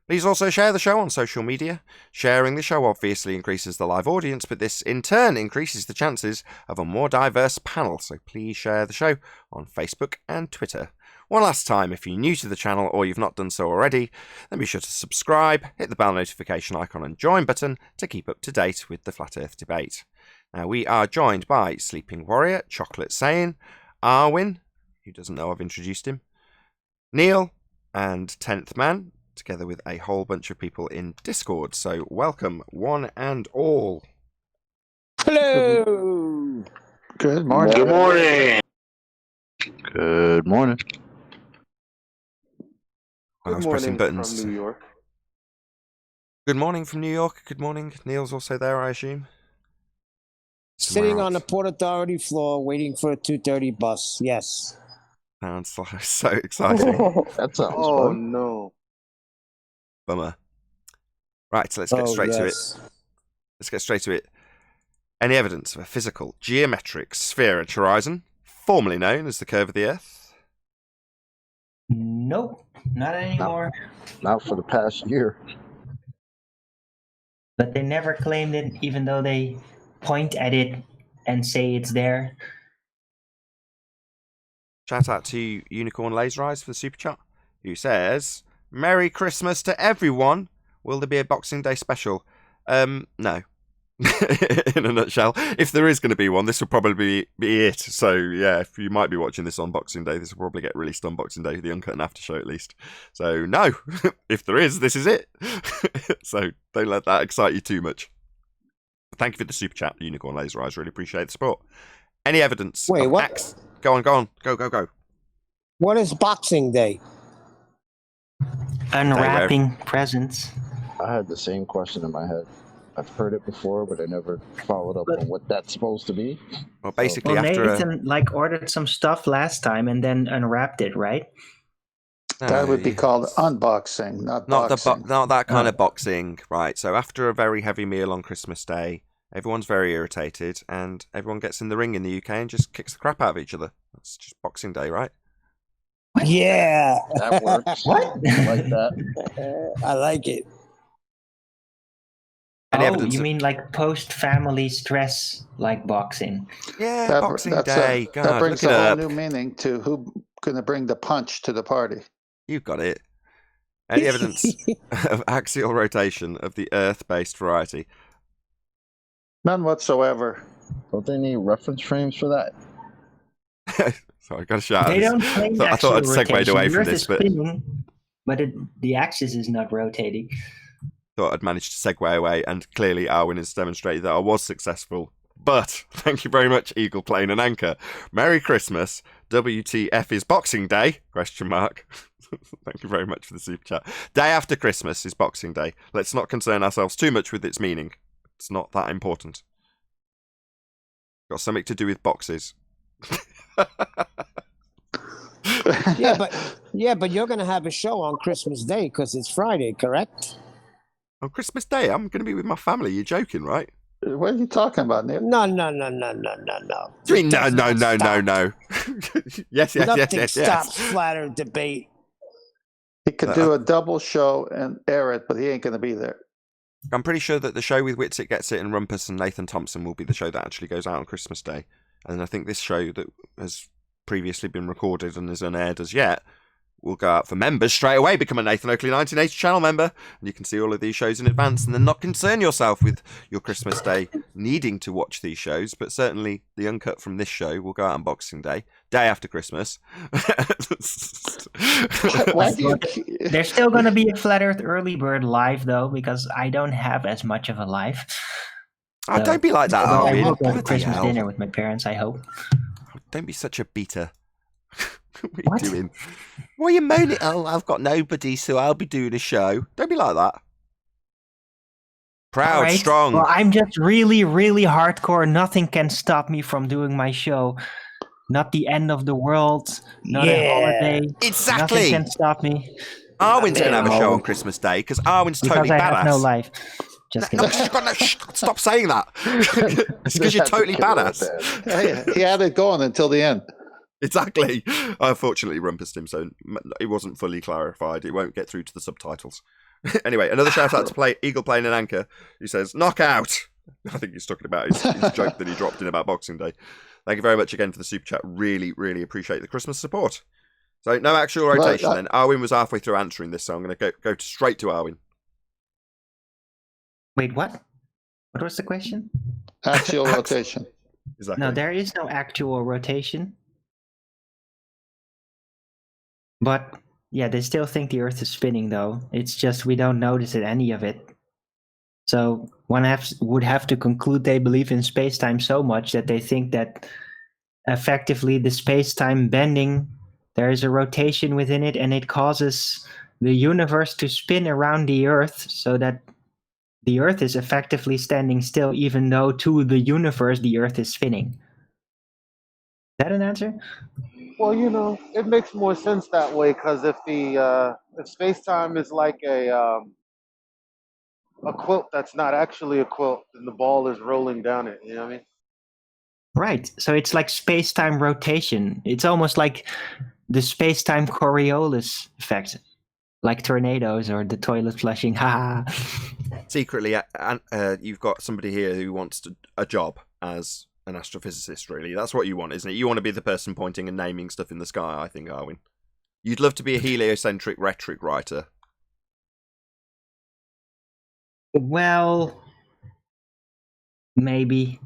Please also share the show on social media. Sharing the show obviously increases the live audience, but this in turn increases the chances of a more diverse panel. So please share the show on Facebook and Twitter. One last time, if you're new to the channel or you've not done so already, then be sure to subscribe, hit the bell notification icon and join button to keep up to date with the Flat Earth debate. Now, we are joined by Sleeping Warrior, Chocolate Saiyan, Arwin, who doesn't know I've introduced him, Neil, and 10th Man, together with a whole bunch of people in Discord. So welcome, one and all. Hello. Good morning. Good morning. Good morning. I was Good pressing morning buttons. from New York. Good morning from New York. Good morning. Neil's also there, I assume. Sitting on the Port Authority floor waiting for a 2:30 bus. Yes. Sounds so exciting. That sounds Oh fun. no. Bummer. Right, so let's get straight to it. Let's get straight to it. Any evidence of a physical, geometric sphere-edge horizon, formerly known as the curve of the Earth? Nope, not anymore. Not for the past year. But they never claimed it, even though they point at it and say it's there. Shout out to Unicorn Laser Eyes for the super chat, who says, "Merry Christmas to everyone. Will there be a Boxing Day special?" No. In a nutshell, if there is going to be one, this will probably be it. So yeah, if you might be watching this on Boxing Day, this will probably get released on Boxing Day, the Uncut and After show at least. So no, if there is, this is it. So don't let that excite you too much. Thank you for the super chat, Unicorn Laser Eyes. Really appreciate the support. Any evidence? Wait, of what? Go on. Go. What is Boxing Day? Unwrapping presents. I had the same question in my head. I've heard it before, but I never followed up on what that's supposed to be. Well, basically, Well, after Nathan ordered some stuff last time and then unwrapped it, right? That would be called unboxing, not boxing. not that kind of boxing, right? So after a very heavy meal on Christmas Day, everyone's very irritated, and everyone gets in the ring in the UK and just kicks the crap out of each other. That's just Boxing Day, right? Yeah. That works. What? I like that. I like it. Any Oh, evidence you of- mean like post-family stress, like boxing? Yeah, Boxing Day. God, that brings look a it whole up. new meaning to who's going to bring the punch to the party. You've got it. Any evidence of axial rotation of the Earth-based variety? None whatsoever. Don't they need reference frames for that? Sorry, I got to shout. They don't claim I thought I'd axial segued rotation. away The from Earth this, is but spinning, but the axis is not rotating. thought I'd managed to segue away, and clearly Arwin has demonstrated that I was successful. But thank you very much, Eagle Plane and Anchor. Merry Christmas. WTF is Boxing Day? Question mark. Thank you very much for the super chat. Day after Christmas is Boxing Day. Let's not concern ourselves too much with its meaning. It's not that important. Got something to do with boxes. Yeah, but you're gonna have a show on Christmas Day because it's Friday, correct? On Christmas Day, I'm going to be with my family. You're joking, right? What are you talking about, Nick? No. No. Yes. Nothing stops Flat Earth debate. He could do a double show and air it, but he ain't going to be there. I'm pretty sure that the show with Witsit Gets It and Rumpus and Nathan Thompson will be the show that actually goes out on Christmas Day. And I think this show that has previously been recorded and is unaired as yet will go out for members straight away. Become a Nathan Oakley 1980 channel member, and you can see all of these shows in advance and then not concern yourself with your Christmas Day needing to watch these shows. But certainly the uncut from this show will go out on Boxing Day, day after Christmas. Why do you... There's still going to be a Flat Earth Early Bird live, though, because I don't have as much of a life. Oh, don't be like that, I Arwin. will go to Bloody Christmas hell. dinner with my parents, I hope. Don't be such a beta. What are you doing? Why are you moaning? Oh, I've got nobody, so I'll be doing a show. Don't be like that. Proud, Right. strong. Well, I'm just really, really hardcore. Nothing can stop me from doing my show. Not the end of the world. Not a holiday. Exactly. Nothing can stop me. Arwen's going to have a show No. on Christmas Day because Arwen's Because totally I badass. have no life. Just kidding. Stop saying that. It's because you're totally badass. He had it going until the end. Exactly. I unfortunately rumpused him, so it wasn't fully clarified. It won't get through to the subtitles. Anyway, another shout out to Eagle Playing an Anchor, who says, knockout! I think he's talking about his joke that he dropped in about Boxing Day. Thank you very much again for the super chat. Really, really appreciate the Christmas support. So, no actual rotation then. Arwen was halfway through answering this, so I'm going to go straight to Arwen. Wait, what? What was the question? Axial rotation. Exactly. No, there is no actual rotation. But, yeah, they still think the Earth is spinning, though. It's just we don't notice any of it. So one would have to conclude they believe in space-time so much that they think that effectively the space-time bending, there is a rotation within it, and it causes the universe to spin around the Earth so that the Earth is effectively standing still, even though to the universe the Earth is spinning. Is that an answer? Well, you know, it makes more sense that way because if space-time is like a quilt that's not actually a quilt, then the ball is rolling down it. You know what I mean? Right. So it's like space-time rotation. It's almost like the space-time Coriolis effect, like tornadoes or the toilet flushing. Ha! Secretly, you've got somebody here who wants a job as an astrophysicist, really. That's what you want, isn't it? You want to be the person pointing and naming stuff in the sky, I think, Arwen. You'd love to be a heliocentric rhetoric writer. Well, maybe.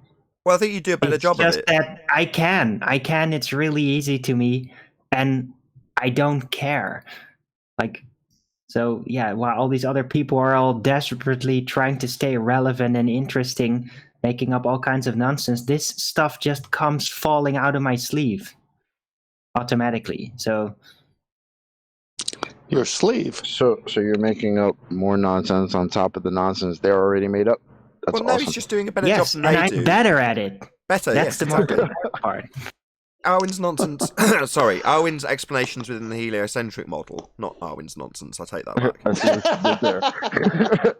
Well, I think you do a better job of it. Just that I can. It's really easy to me, and I don't care. So yeah, while all these other people are all desperately trying to stay relevant and interesting, making up all kinds of nonsense, this stuff just comes falling out of my sleeve automatically. So your sleeve. So you're making up more nonsense on top of the nonsense they're already made up? That's well, no, awesome. he's just doing a better job than they do. And I'm better at it. Better, That's yes, the exactly. more part. Arwen's nonsense. Sorry, Arwen's explanations within the heliocentric model, not Arwen's nonsense. I take that back. I see what you did there.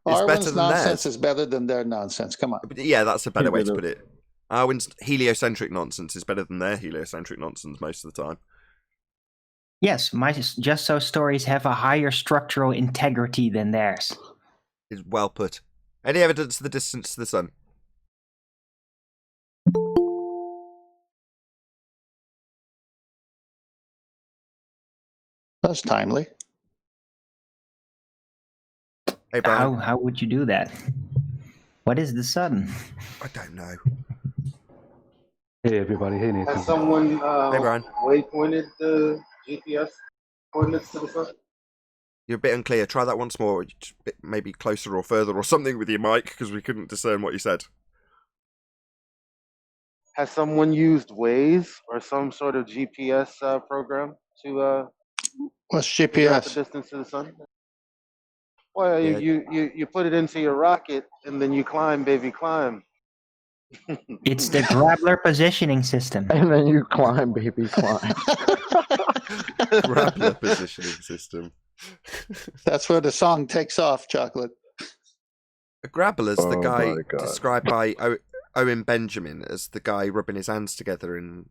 Arwen's nonsense is better than their nonsense. Come on. But yeah, that's a better way to put it. Arwen's heliocentric nonsense is better than their heliocentric nonsense most of the time. Yes, my Just So stories have a higher structural integrity than theirs. Is well put. Any evidence of the distance to the sun? That's timely. Hey, Brian. How would you do that? What is the sun? I don't know. Hey everybody, hey Nathan. Has someone Hey, Brian. waypointed the GPS coordinates to the sun? You're a bit unclear. Try that once more. Maybe closer or further or something with your mic because we couldn't discern what you said. Has someone used Waze or some sort of GPS program to What's figure out the GPS? distance to the sun? Well, Yeah. you put it into your rocket and then you climb, baby, climb. It's the Grabler positioning system. And then you climb, baby, climb. Grappler positioning system. That's where the song takes off, Chocolate. A grappler's the Oh guy my God. described by Owen Benjamin as the guy rubbing his hands together in,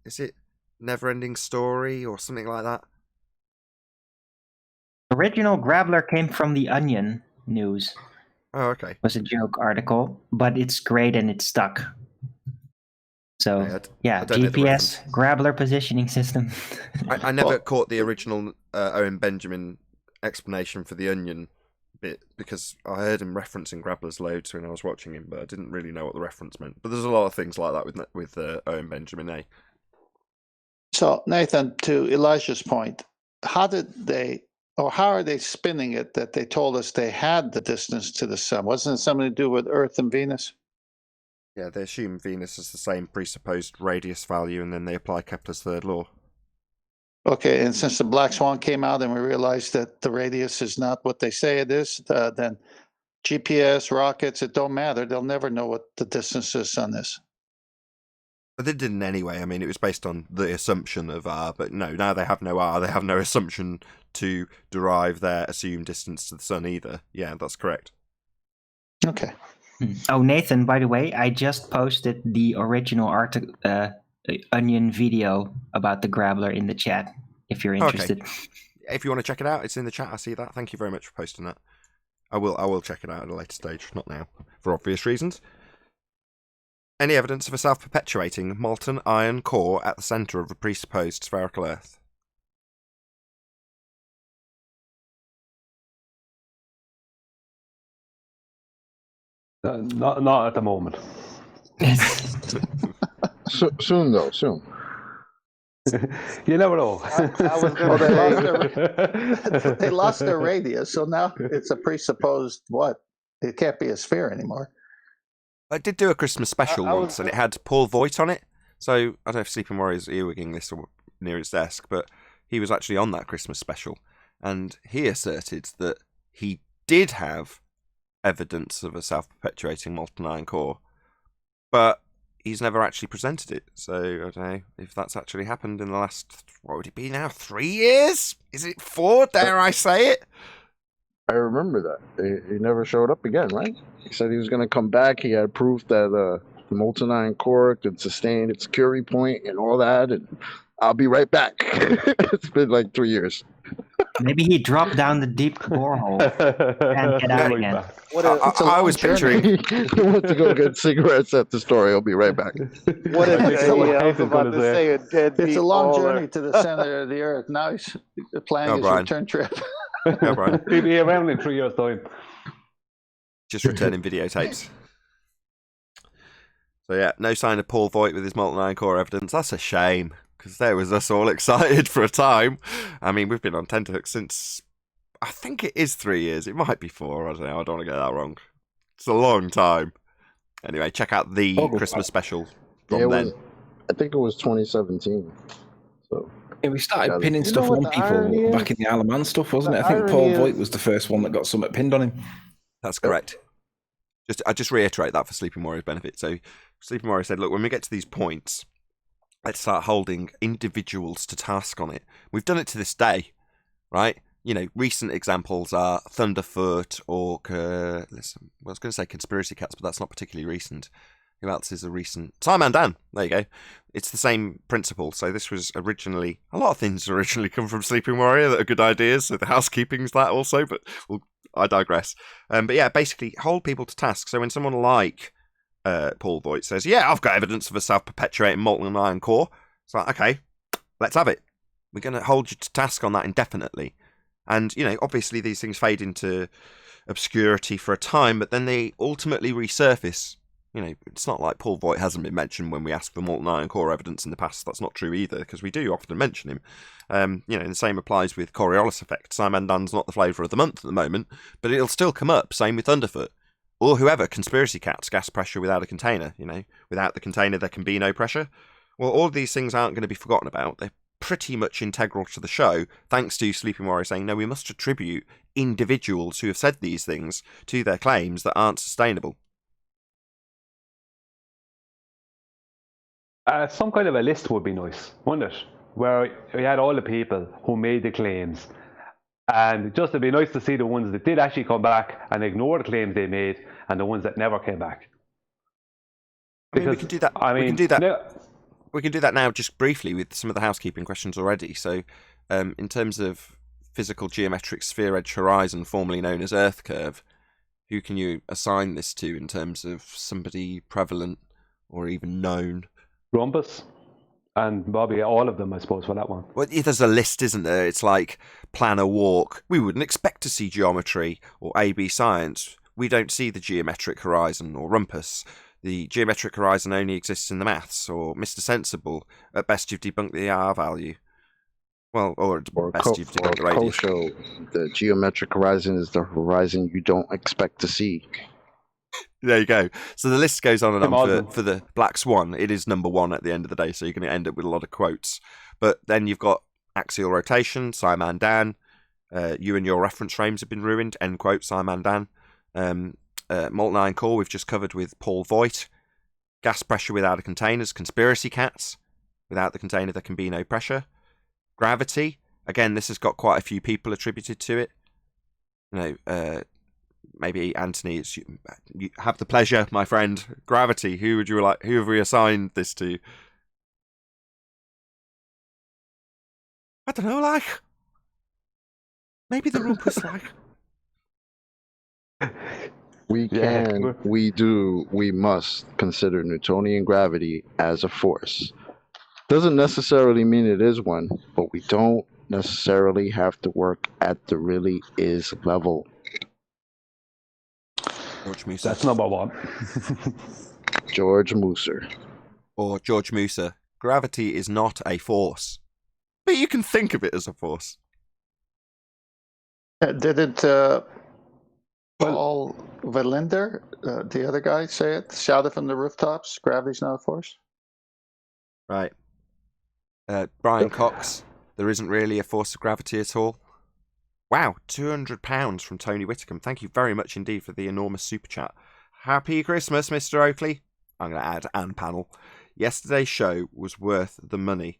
is it Neverending Story or something like that? Original Grabler came from the Onion news. Oh, okay. It was a joke article, but it's great and it stuck. So I yeah, don't know the GPS Grabler positioning system. I never caught the original Owen Benjamin explanation for the Onion bit because I heard him referencing Grabblers loads when I was watching him, but I didn't really know what the reference meant. But there's a lot of things like that with Owen Benjamin, eh? So, Nathan, to Elijah's point, how are they spinning it that they told us they had the distance to the sun? Wasn't it something to do with Earth and Venus? Yeah, they assume Venus has the same presupposed radius value, and then they apply Kepler's third law. Okay, and since the black swan came out and we realized that the radius is not what they say it is, then GPS, rockets, it don't matter. They'll never know what the distance to the sun is. But they didn't anyway. I mean, it was based on the assumption of R, but no, now they have no R. They have no assumption to derive their assumed distance to the sun either. Yeah, that's correct. Okay. Oh, Nathan, by the way, I just posted the original Onion video about the Grabbler in the chat, if you're interested. Okay. If you want to check it out, it's in the chat. I see that. Thank you very much for posting that. I will check it out at a later stage, not now, for obvious reasons. Any evidence of a self-perpetuating molten iron core at the centre of a presupposed spherical Earth? Not at the moment. Soon, though. Soon. You never know. I was going to say they lost their radius, so now it's a presupposed what? It can't be a sphere anymore. I did do a Christmas special once, and it had Paul Voigt on it. So I don't know if Sleeping Warrior's earwigging this or near his desk, but he was actually on that Christmas special, and he asserted that he did have evidence of a self-perpetuating molten iron core, but he's never actually presented it. So I don't know if that's actually happened in the last, what would it be now, 3 years? Is it 4, dare I say it? I remember that. He never showed up again, right? He said he was going to come back. He had proof that the molten iron core could sustain its Curie point and all that, and I'll be right back. It's been like 3 years. Maybe he dropped down the deep borehole and get out again. I was picturing... He went to go get cigarettes at the store. He'll be right back. What is it? I was about to say a dead It's a long journey to the center of the Earth. Now he's planning his return trip. No, Brian. He'll be around in 3 years' time. Just returning videotapes. So yeah, no sign of Paul Voigt with his molten iron core evidence. That's a shame, because there was us all excited for a time. I mean, we've been on tenterhooks since, I think it is 3 years. It might be 4. I don't know. I don't want to get that wrong. It's a long time. Anyway, check out the Christmas special from then. I think it was 2017. So yeah, we started pinning stuff on people back in the Isle of Man stuff, wasn't it? I think Paul Voigt was the first one that got something pinned on him. That's correct. I just reiterate that for Sleeping Warrior's benefit. So Sleeping Warrior said, look, when we get to these points, let's start holding individuals to task on it. We've done it to this day, right? You know, recent examples are Thunderfoot or, I was going to say Conspiracy Cats, but that's not particularly recent. Who else is a recent? Simon Dan. There you go. It's the same principle. So this was originally, a lot of things originally come from Sleeping Warrior that are good ideas. So the housekeeping's that also, but I digress. But yeah, basically hold people to task. So when someone like Paul Voigt says, yeah, I've got evidence of a self-perpetuating molten iron core. It's like, okay, let's have it. We're going to hold you to task on that indefinitely. And, you know, obviously these things fade into obscurity for a time, but then they ultimately resurface. You know, it's not like Paul Voigt hasn't been mentioned when we ask for molten iron core evidence in the past. That's not true either, because we do often mention him. You know, the same applies with Coriolis effect. Simon Dunn's not the flavour of the month at the moment, but it'll still come up. Same with Thunderfoot. Or whoever, Conspiracy Cats, gas pressure without a container. You know, without the container there can be no pressure. Well, all of these things aren't going to be forgotten about. They're pretty much integral to the show, thanks to Sleeping Warrior saying, no, we must attribute individuals who have said these things to their claims that aren't sustainable. Some kind of a list would be nice, wouldn't it? Where we had all the people who made the claims. And just it'd be nice to see the ones that did actually come back and ignore the claims they made and the ones that never came back. Because, we can do that. We can do that. We can do that now just briefly with some of the housekeeping questions already. So in terms of physical geometric sphere edge horizon, formerly known as Earth curve, who can you assign this to in terms of somebody prevalent or even known? Rumpus and Bobby, all of them, I suppose, for that one. Well, there's a list, isn't there? It's like planar walk. We wouldn't expect to see geometry or AB science. We don't see the geometric horizon or rumpus. The geometric horizon only exists in the maths, or Mr. Sensible. At best, you've debunked the R value. Well, or at best, you've debunked the radius. The geometric horizon is the horizon you don't expect to see. There you go. So the list goes on and Tim on Alden. for the Black Swan. It is number one at the end of the day, so you're going to end up with a lot of quotes. But then you've got axial rotation, Simon Dan. You and your reference frames have been ruined. End quote, Simon Dan. Molten iron core we've just covered with Paul Voigt. Gas pressure without a containers, conspiracy cats. Without the container there can be no pressure. Gravity, again, this has got quite a few people attributed to it. You know, maybe Anthony, you have the pleasure, my friend. Gravity, who have we assigned this to? I don't know, like maybe the Rumpus, like. We can, we do, we must consider Newtonian gravity as a force. Doesn't necessarily mean it is one, but we don't necessarily have to work at the really is level. George Musa. That's number one. George Musa. Or George Musa. Gravity is not a force, but you can think of it as a force. Didn't Paul Velinder, the other guy, say it? Shouted from the rooftops, gravity's not a force? Right. Brian Cox, there isn't really a force of gravity at all. Wow, £200 from Tony Whitcomb. Thank you very much indeed for the enormous super chat. Happy Christmas, Mr. Oakley. I'm going to add and panel. Yesterday's show was worth the money.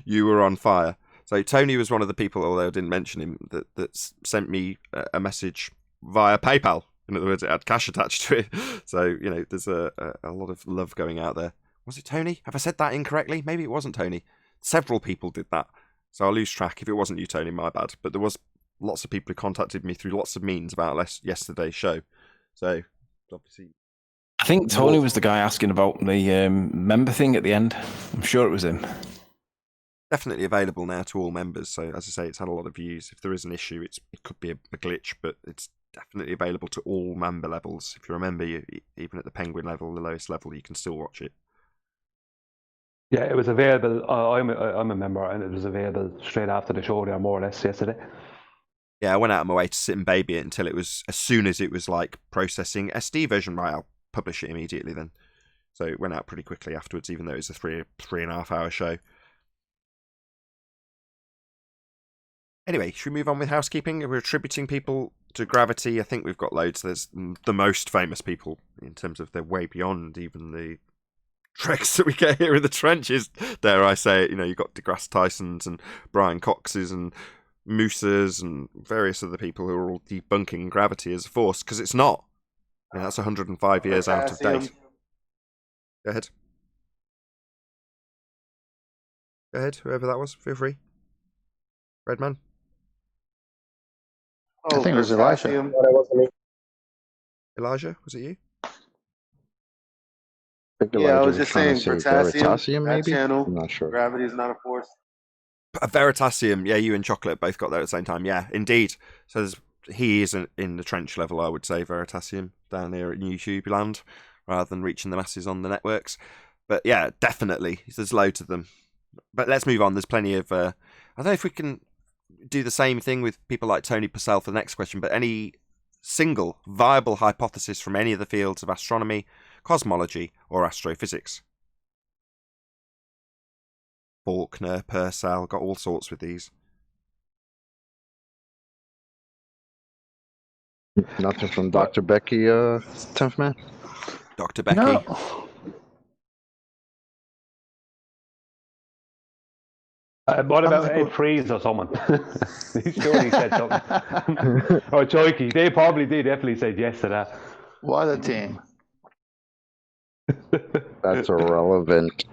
You were on fire. So Tony was one of the people, although I didn't mention him, that sent me a message via PayPal. In other words, it had cash attached to it. So, you know, there's a lot of love going out there. Was it Tony? Have I said that incorrectly? Maybe it wasn't Tony. Several people did that. So I'll lose track. If it wasn't you, Tony, my bad. But there was lots of people who contacted me through lots of means about yesterday's show. So, obviously... I think Tony was the guy asking about the member thing at the end. I'm sure it was him. Definitely available now to all members. So, as I say, it's had a lot of views. If there is an issue, it could be a glitch, but it's definitely available to all member levels. If you remember, even at the Penguin level, the lowest level, you can still watch it. Yeah, it was available. I'm a member, and it was available straight after the show there, more or less, yesterday. Yeah, I went out of my way to sit and baby it until it was, as soon as it was like processing SD version, right, I'll publish it immediately then. So it went out pretty quickly afterwards, even though it was a 3.5 hour show. Anyway, should we move on with housekeeping? We're attributing people to gravity. I think we've got loads. There's the most famous people in terms of they're way beyond even the treks that we get here in the trenches. Dare I say it? You know, you've got DeGrasse Tysons and Brian Coxes and Moosers and various other people who are all debunking gravity as a force, because it's not. I mean, that's 105 years out of date. Go ahead. Go ahead, whoever that was. Feel free. Redman. I think it was Elijah. No, that wasn't me. Elijah, was it you? Yeah, I was just saying Veritasium, that maybe? channel. I'm not sure. Gravity is not a force. Veritasium, yeah, you and Chocolate both got there at the same time. Yeah, indeed. So he is in the trench level, I would say, Veritasium, down here at YouTube land, rather than reaching the masses on the networks. But yeah, definitely, there's loads of them. But let's move on. There's plenty of... I don't know if we can do the same thing with people like Tony Purcell for the next question, but any single viable hypothesis from any of the fields of astronomy, cosmology, or astrophysics? Faulkner, Purcell, got all sorts with these. Nothing from Dr. Becky, 10th man? Dr. Becky. No. What about Ed Freeze or someone? He's sure he said something. Or Choikey. They probably did. Definitely said yes to that. What a team. That's irrelevant.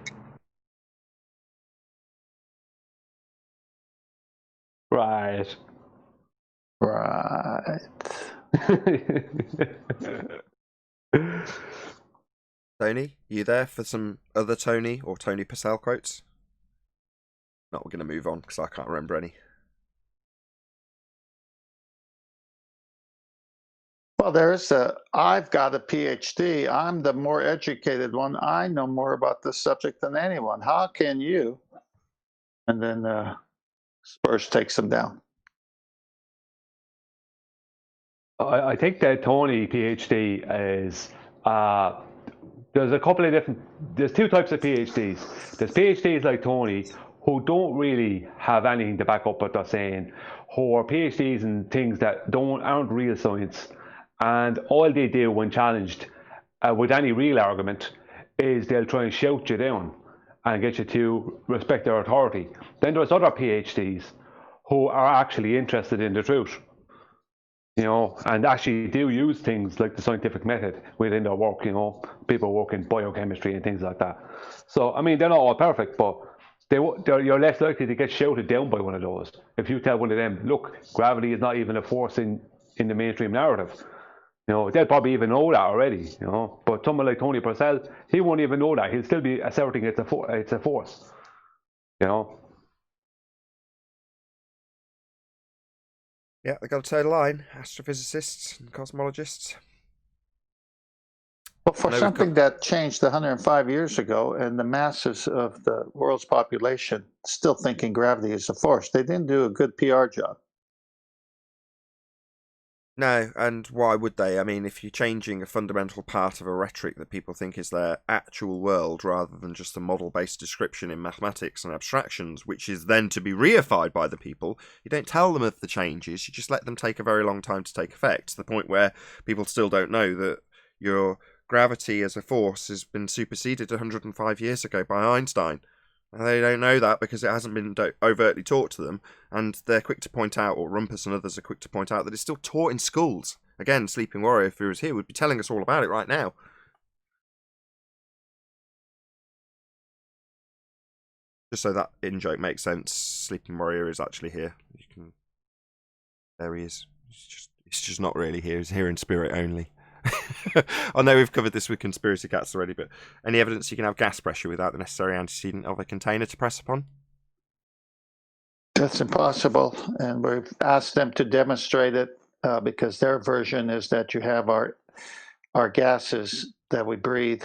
Right. Right. Tony, you there for some other Tony or Tony Purcell quotes? No, we're going to move on because I can't remember any. Well, I've got a PhD. I'm the more educated one. I know more about this subject than anyone. How can you? And then Spurs takes them down. I think the Tony PhD is there's a couple of different. There's two types of PhDs. There's PhDs like Tony who don't really have anything to back up what they're saying, who are PhDs in things that aren't real science, and all they do when challenged with any real argument is they'll try and shout you down and get you to respect their authority. Then there's other PhDs who are actually interested in the truth, and actually do use things like the scientific method within their work. People work in biochemistry and things like that. So, I mean, they're not all perfect, but you're less likely to get shouted down by one of those. If you tell one of them, look, gravity is not even a force in the mainstream narrative, they'll probably even know that already, But someone like Tony Purcell, he won't even know that. He'll still be asserting it's a force, Yeah, they got to toe the line, astrophysicists and cosmologists. Well, for something that changed 105 years ago, and the masses of the world's population still thinking gravity is a force, they didn't do a good PR job. No, and why would they? I mean, if you're changing a fundamental part of a rhetoric that people think is their actual world rather than just a model-based description in mathematics and abstractions, which is then to be reified by the people, you don't tell them of the changes, you just let them take a very long time to take effect, to the point where people still don't know that your gravity as a force has been superseded 105 years ago by Einstein. And they don't know that because it hasn't been overtly taught to them, and they're quick to point out, or Rumpus and others are quick to point out, that it's still taught in schools. Again, Sleeping Warrior, if he was here, would be telling us all about it right now. Just so that in-joke makes sense, Sleeping Warrior is actually here. There he is. It's just not really here. He's here in spirit only. I know we've covered this with conspiracy cats already, but any evidence you can have gas pressure without the necessary antecedent of a container to press upon? That's impossible, and we've asked them to demonstrate it because their version is that you have our gases that we breathe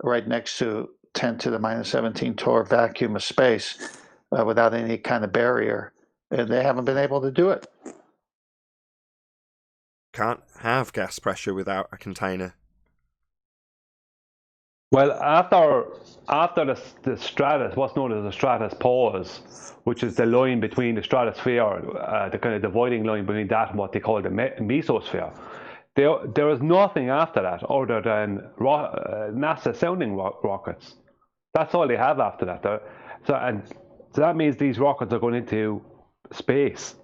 right next to 10 to the minus 17 torr vacuum of space without any kind of barrier, and they haven't been able to do it. Can't have gas pressure without a container. Well, after the stratus, what's known as the stratus pause, which is the line between the stratosphere, the kind of dividing line between that and what they call the mesosphere, there is nothing after that other than NASA sounding rockets. That's all they have after that. So that means these rockets are going into space,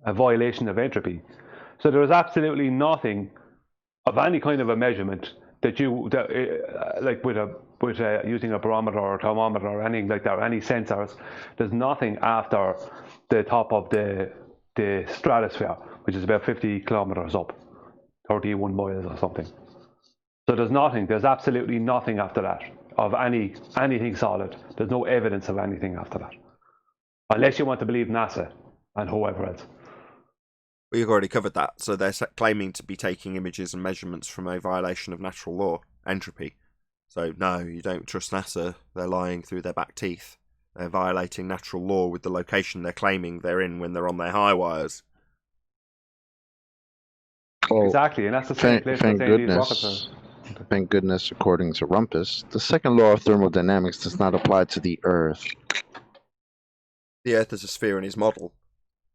a violation of entropy. So there is absolutely nothing of any kind of a measurement that like with using a barometer or a thermometer or anything like that, or any sensors. There's nothing after the top of the stratosphere, which is about 50 kilometers up, 31 miles or something. So there's nothing. There's absolutely nothing after that of anything solid. There's no evidence of anything after that, unless you want to believe NASA and whoever else. Well, you've already covered that. So they're claiming to be taking images and measurements from a violation of natural law, entropy. So no, you don't trust NASA. They're lying through their back teeth. They're violating natural law with the location they're claiming they're in when they're on their high wires. Well, exactly, and that's the same place thank these rockets are. Thank goodness, according to Rumpus, the second law of thermodynamics does not apply to the Earth. The Earth is a sphere in his model.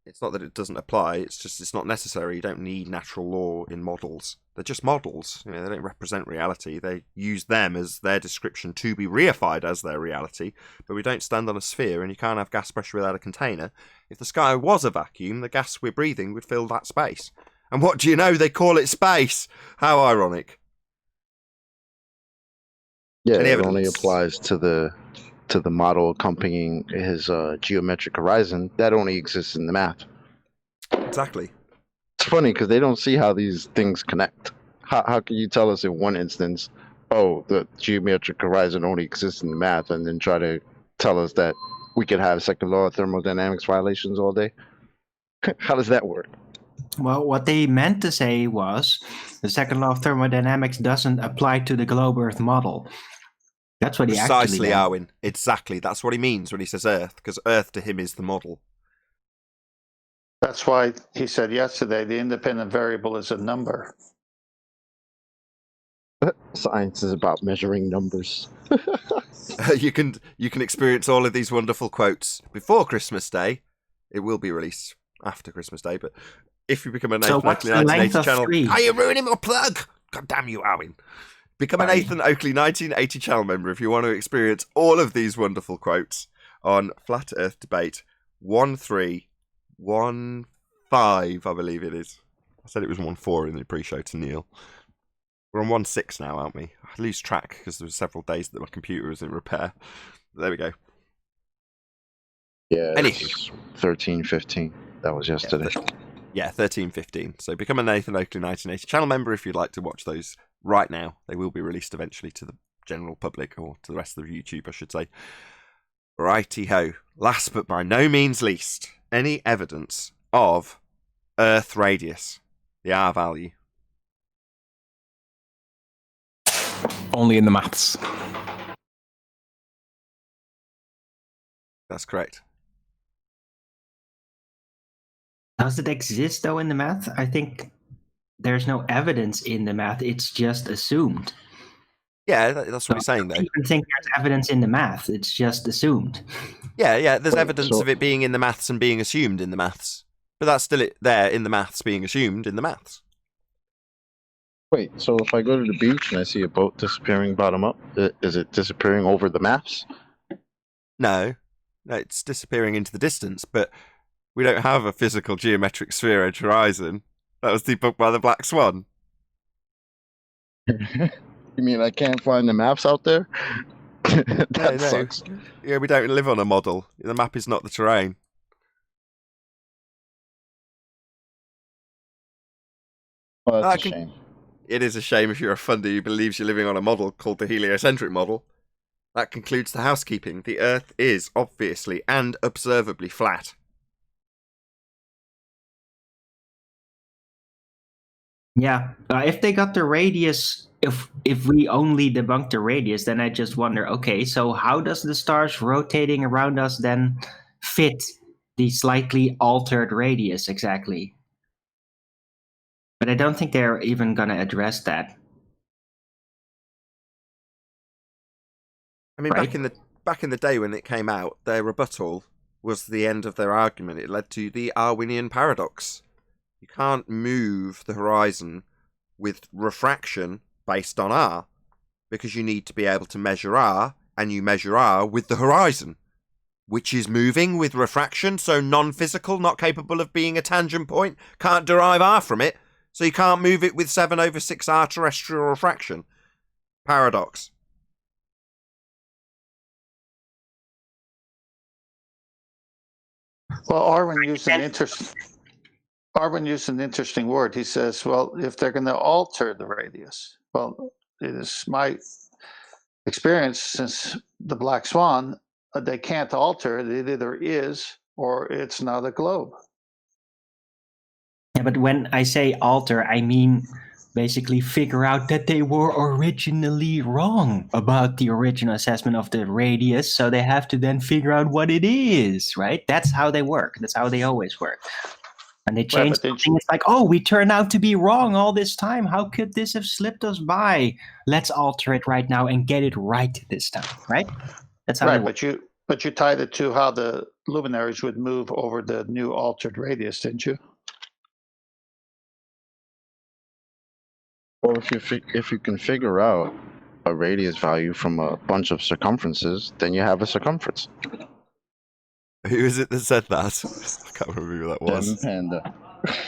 It's not that it doesn't apply, it's just it's not necessary. You don't need natural law in models. They're just models. They don't represent reality. They use them as their description to be reified as their reality, but we don't stand on a sphere, and you can't have gas pressure without a container. If the sky was a vacuum, the gas we're breathing would fill that space. And what do you know? They call it space! How ironic. Yeah, it only applies to the model accompanying his geometric horizon. That only exists in the math. Exactly. It's funny because they don't see how these things connect. How can you tell us in one instance, oh, the geometric horizon only exists in the math, and then try to tell us that we could have second law of thermodynamics violations all day? How does that work? Well, what they meant to say was the second law of thermodynamics doesn't apply to the globe Earth model. That's what he Precisely, actually Arwin. Exactly. That's what he means when he says Earth, because Earth to him is the model. That's why he said yesterday the independent variable is a number. Science is about measuring numbers. You can experience all of these wonderful quotes before Christmas Day. It will be released after Christmas Day, but if you become a Nathan what's Oakley the length 1980 of channel, 3? are you ruining my plug? God damn you, Owen! Become a Sorry. Nathan Oakley 1980 channel member if you want to experience all of these wonderful quotes on Flat Earth Debate 1315, I believe it is. I said it was 14 in the pre-show to Neil. We're on 16 now, aren't we? I lose track because there were several days that my computer was in repair. But there we go. Yeah, Anywho. 1315. That was yesterday. Yeah, 1315. So become a Nathan Oakley 1980 channel member if you'd like to watch those right now. They will be released eventually to the general public, or to the rest of YouTube, I should say. Righty-ho. Last but by no means least, any evidence of Earth radius, the R value. Only in the maths. That's correct. Does it exist though in the math? I think there's no evidence in the math. It's just assumed. Yeah, that's what we're saying, though. I don't even think there's evidence in the math. It's just assumed. Yeah, there's Wait, evidence so- of it being in the maths and being assumed in the maths. But that's still there in the maths being assumed in the maths. Wait, so if I go to the beach and I see a boat disappearing bottom up, is it disappearing over the maps? No, it's disappearing into the distance, but we don't have a physical geometric sphere edge horizon. That was debunked by the Black Swan. You mean I can't find the maps out there? That No. sucks. Yeah, we don't live on a model. The map is not the terrain. Well, that's I a can- shame. It is a shame if you're a funder who believes you're living on a model called the heliocentric model. That concludes the housekeeping. The Earth is obviously and observably flat. Yeah, if they got the radius, if we only debunk the radius, then I just wonder, okay, so how does the stars rotating around us then fit the slightly altered radius exactly? But I don't think they're even going to address that. I mean, Right. back in the day when it came out, their rebuttal was the end of their argument. It led to the Arwinian paradox. You can't move the horizon with refraction based on R, because you need to be able to measure R, and you measure R with the horizon, which is moving with refraction, so non-physical, not capable of being a tangent point, can't derive R from it, so you can't move it with 7/6R terrestrial refraction. Paradox. Well, Arwen used an interesting word. He says, well, if they're going to alter the radius, well, it is my experience since the Black Swan, they can't alter it. It either is or it's not a globe. Yeah, but when I say alter, I mean basically figure out that they were originally wrong about the original assessment of the radius, so they have to then figure out what it is, right? That's how they work. That's how they always work. And they change but then- something. It's like, oh, we turned out to be wrong all this time. How could this have slipped us by? Let's alter it right now and get it right this time, right? That's how they Right, work. but you tied it to how the luminaries would move over the new altered radius, didn't you? Well, if you can figure out a radius value from a bunch of circumferences, then you have a circumference. Who is it that said that? I can't remember who that was. Panda.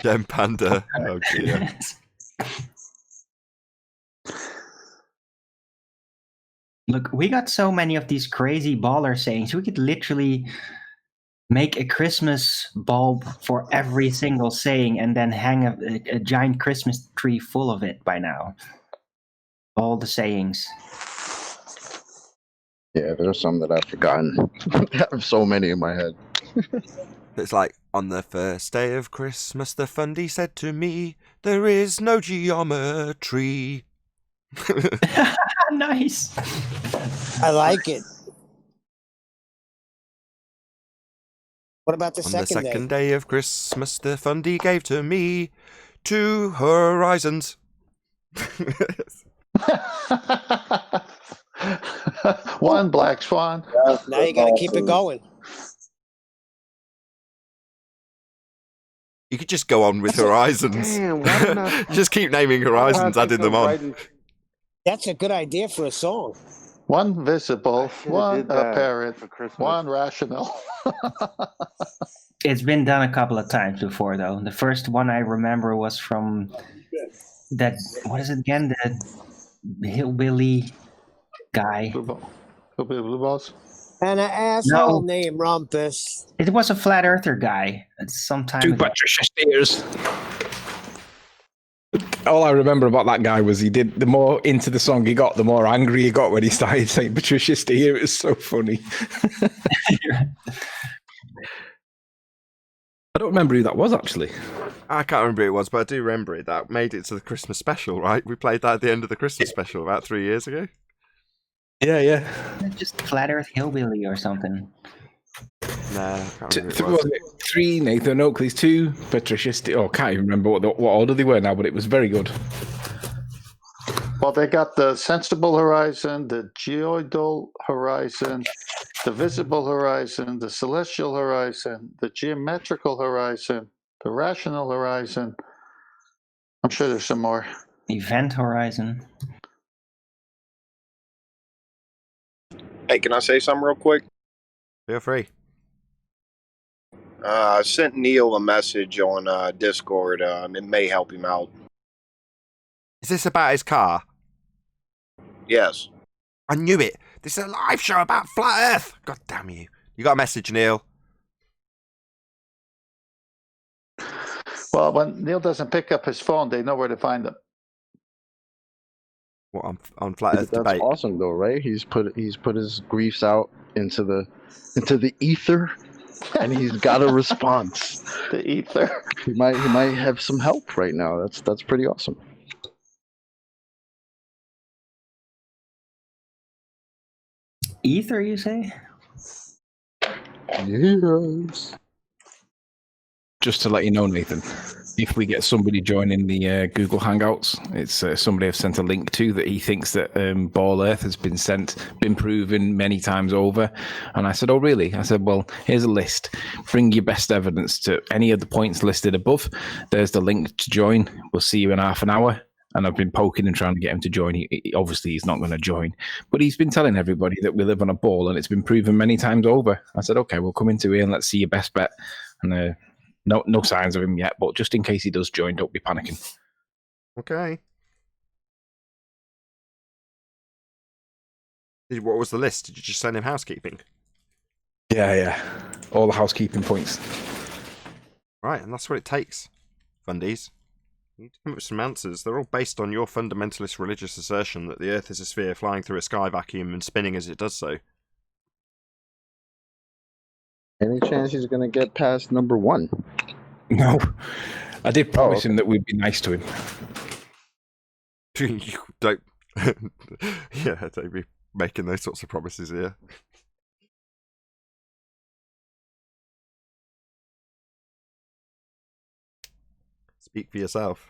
Gem Panda. Oh dear. Look, we got so many of these crazy baller sayings. We could literally make a Christmas bulb for every single saying and then hang a giant Christmas tree full of it by now. All the sayings. Yeah, there's some that I've forgotten. I have so many in my head. It's like, on the first day of Christmas, the fundy said to me, there is no geometry. Nice. I like it. What about the On the second second day? day of Christmas, the Fundy gave to me 2 horizons. One black swan. Now you got to keep it going. You could just go on with horizons. Damn, why didn't I? Just keep naming horizons, adding them on. That's a good idea for a song. One visible, one did that apparent, for Christmas. one rational. It's been done a couple of times before, though. The first one I remember was from that. What is it again? The hillbilly guy. Blue balls. And an asshole named Rumpus. It was a flat earther guy. It's some time Two ago. Patricia Steers. All I remember about that guy was he did, the more into the song he got, the more angry he got when he started saying Patricia Steer. It was so funny. I don't remember who that was, actually. I can't remember who it was, but I do remember it. That made it to the Christmas special, right? We played that at the end of the Christmas special about 3 years ago. Yeah. Just flat earth hillbilly or something. Nah, I can't remember who it was. 3 Nathan Oakley's, 2 Patricia Steer. Oh, I can't even remember what order they were now, but it was very good. Well, they got the sensible horizon, the geoidal horizon, the visible horizon, the celestial horizon, the geometrical horizon, the rational horizon. I'm sure there's some more. Event horizon. Hey, can I say something real quick? Feel free. I sent Neil a message on Discord. It may help him out. Is this about his car? Yes. I knew it. This is a live show about flat Earth. God damn you. You got a message, Neil? Well, when Neil doesn't pick up his phone, they know where to find him. What, on flat Earth That's debate? awesome, though, right? He's put his griefs out into the ether, and he's got a response. The ether. He might have some help right now. That's pretty awesome. Ether, you say? Yes. Just to let you know, Nathan, if we get somebody joining the Google Hangouts, it's somebody I've sent a link to that he thinks that Ball Earth has been proven many times over. And I said, oh, really? I said, well, here's a list. Bring your best evidence to any of the points listed above. There's the link to join. We'll see you in half an hour. And I've been poking and trying to get him to join. Obviously, he's not going to join. But he's been telling everybody that we live on a ball, and it's been proven many times over. I said, okay, we'll come into here and let's see your best bet. And no signs of him yet, but just in case he does join, don't be panicking. Okay. What was the list? Did you just send him housekeeping? Yeah. All the housekeeping points. Right, and that's what it takes, fundies. You need to come up with some answers. They're all based on your fundamentalist religious assertion that the Earth is a sphere flying through a sky vacuum and spinning as it does so. Any chance he's going to get past number 1? No. I did promise him that we'd be nice to him. You don't... Yeah, don't be making those sorts of promises here. Speak for yourself.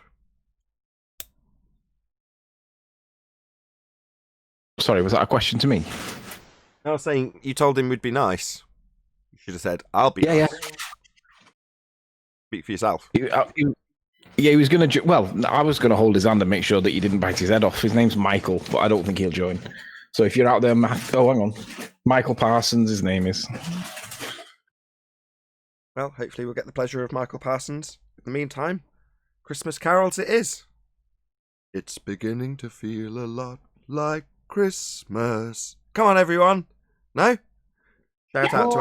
Sorry, was that a question to me? I was saying, you told him we'd be nice. You should have said, I'll be nice. Yeah. Speak for yourself. He was going to... Well, I was going to hold his hand and make sure that he didn't bite his head off. His name's Michael, but I don't think he'll join. So if you're out there, hang on. Michael Parsons, his name is. Well, hopefully we'll get the pleasure of Michael Parsons. In the meantime, Christmas carols it is. It's beginning to feel a lot like Christmas. Come on, everyone. No? Shout out to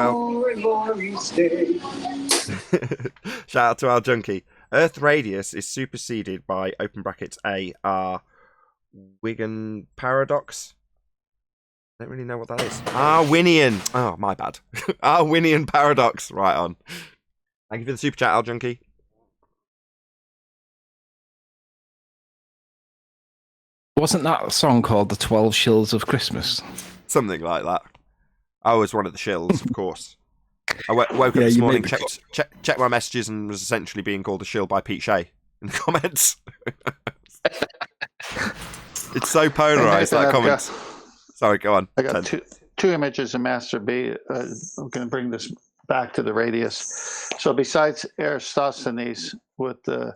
Shout out to Al Junkie. Earth radius is superseded by open brackets A.R. Wigan paradox. I don't really know what that is. Arwinian. Oh, my bad. Arwinian paradox. Right on. Thank you for the super chat, Al Junkie. Wasn't that a song called The 12 Shills of Christmas? Something like that. I was one of the shills, of course. I woke up Yeah, this you morning, made the checked my messages, and was essentially being called a shill by Pete Shea in the comments. It's so polarized, that comment. Sorry, go on. I got two images of Master B. I'm going to bring this back to the radius. So besides Eratosthenes with the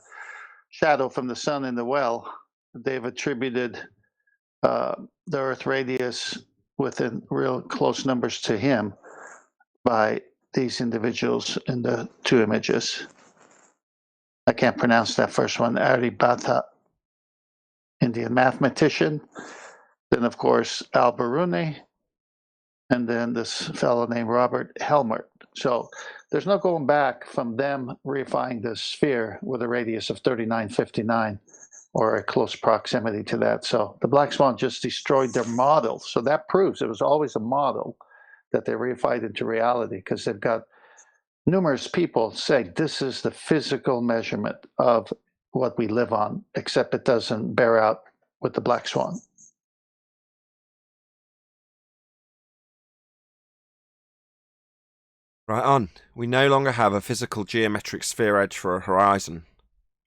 shadow from the sun in the well, they've attributed the Earth radius within real close numbers to him by these individuals in the two images. I can't pronounce that first one, Aryabhata, Indian mathematician. Then, of course, Al-Biruni, and then this fellow named Robert Helmert. So there's no going back from them reifying the sphere with a radius of 3959 or a close proximity to that. So the Black Swan just destroyed their model. So that proves it was always a model that they reified into reality, because they've got numerous people saying this is the physical measurement of what we live on, except it doesn't bear out with the Black Swan. Right on. We no longer have a physical geometric sphere edge for a horizon.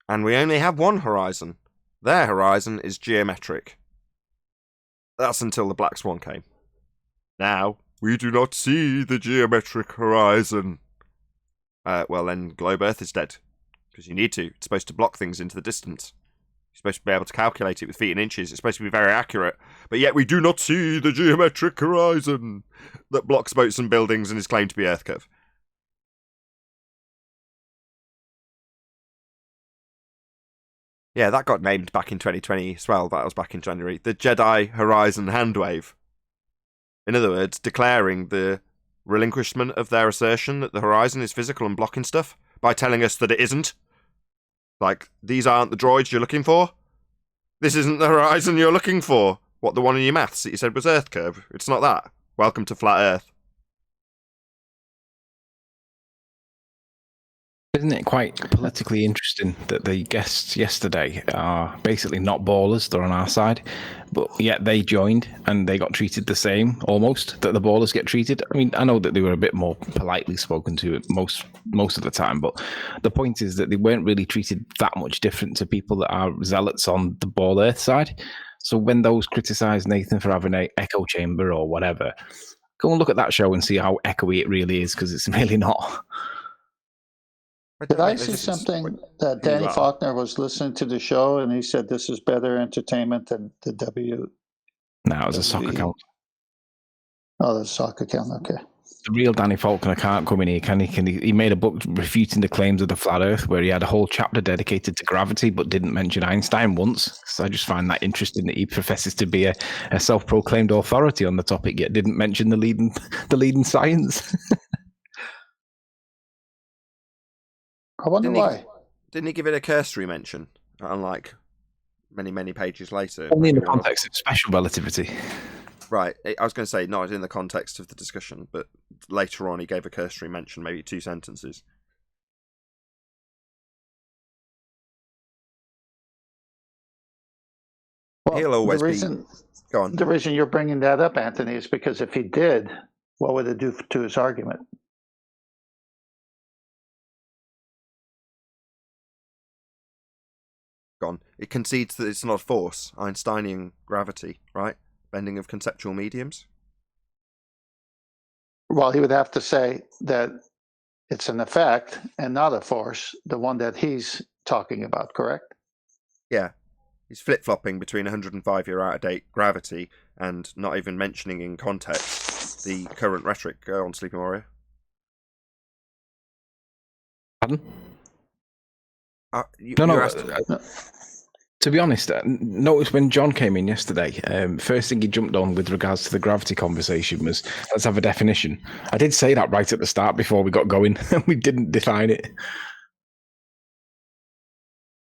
And we only have one horizon. Their horizon is geometric. That's until the Black Swan came. Now, we do not see the geometric horizon. Well, then Globe Earth is dead. Because you need to. It's supposed to block things into the distance. You're supposed to be able to calculate it with feet and inches. It's supposed to be very accurate. But yet we do not see the geometric horizon that blocks boats and buildings and is claimed to be Earth curve. Yeah, that got named back in 2020 as well. That was back in January. The Jedi Horizon Handwave. In other words, declaring the relinquishment of their assertion that the horizon is physical and blocking stuff by telling us that it isn't. Like, these aren't the droids you're looking for. This isn't the horizon you're looking for. What, the one in your maths that you said was Earth curve? It's not that. Welcome to Flat Earth. Isn't it quite politically interesting that the guests yesterday are basically not ballers, they're on our side, but yet they joined and they got treated the same, almost, that the ballers get treated? I mean, I know that they were a bit more politely spoken to most of the time, but the point is that they weren't really treated that much different to people that are zealots on the Ball Earth side. So when those criticise Nathan for having an echo chamber or whatever, go and look at that show and see how echoey it really is, because it's really not. Did I see something that Danny Faulkner was listening to the show and he said this is better entertainment than the W? No, it was a soccer account. Oh, the soccer account, okay. The real Danny Faulkner can't come in here, can he? He made a book refuting the claims of the flat Earth, where he had a whole chapter dedicated to gravity, but didn't mention Einstein once. So I just find that interesting that he professes to be a self-proclaimed authority on the topic, yet didn't mention the leading science. I wonder why. Didn't he give it a cursory mention? Unlike many, many pages later. Only in the context of special relativity. Right. I was going to say, not in the context of the discussion, but later on he gave a cursory mention, maybe 2 sentences. Well, He'll always go on. The reason you're bringing that up, Anthony, is because if he did, what would it do to his argument? Gone. It concedes that it's not force, Einsteinian gravity, right? Bending of conceptual mediums. Well, he would have to say that it's an effect and not a force, the one that he's talking about, correct? Yeah. He's flip-flopping between 105-year out-of-date gravity and not even mentioning in context the current rhetoric. Go on, Sleeping Warrior. Pardon? No. To be honest, notice when John came in yesterday, first thing he jumped on with regards to the gravity conversation was, let's have a definition. I did say that right at the start before we got going, and we didn't define it.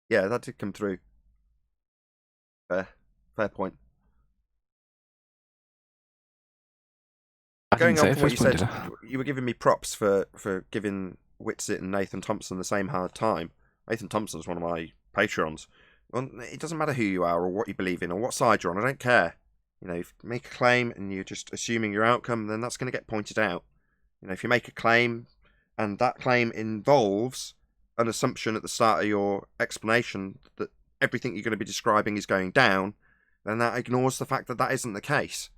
Yeah, that did come through. Fair point. Going on from what you said, you were giving me props for giving Whitsitt and Nathan Thompson the same hard time. Nathan Thompson's one of my Patreons. Well, it doesn't matter who you are or what you believe in or what side you're on. I don't care. You know, if you make a claim and you're just assuming your outcome, then that's going to get pointed out. You know, if you make a claim and that claim involves an assumption at the start of your explanation that everything you're going to be describing is going down, then that ignores the fact that that isn't the case.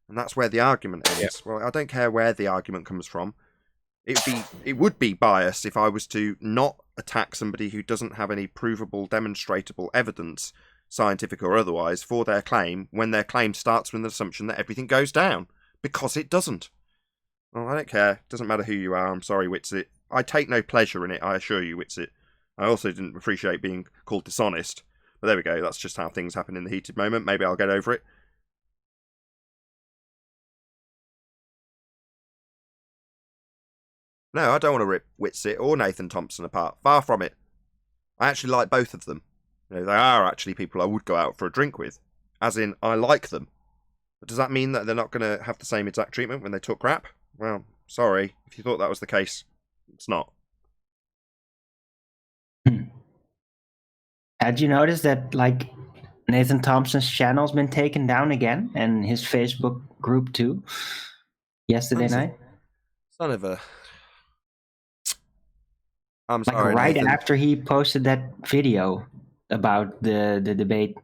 And that's where the argument ends. Yep. Well, I don't care where the argument comes from. It would be biased if I was to not attack somebody who doesn't have any provable, demonstrable evidence, scientific or otherwise, for their claim, when their claim starts with an assumption that everything goes down, because it doesn't. Well, I don't care. It doesn't matter who you are. I'm sorry, Witsit. I take no pleasure in it, I assure you, Witsit. I also didn't appreciate being called dishonest. But there we go. That's just how things happen in the heated moment. Maybe I'll get over it. No, I don't want to rip Witsit or Nathan Thompson apart. Far from it. I actually like both of them. You know, they are actually people I would go out for a drink with. As in, I like them. But does that mean that they're not going to have the same exact treatment when they talk crap? Well, sorry. If you thought that was the case, it's not. Had you noticed that, like, Nathan Thompson's channel's been taken down again, and his Facebook group too, yesterday night? Son of a... I'm like sorry, right Nathan. after he posted that video about the debate.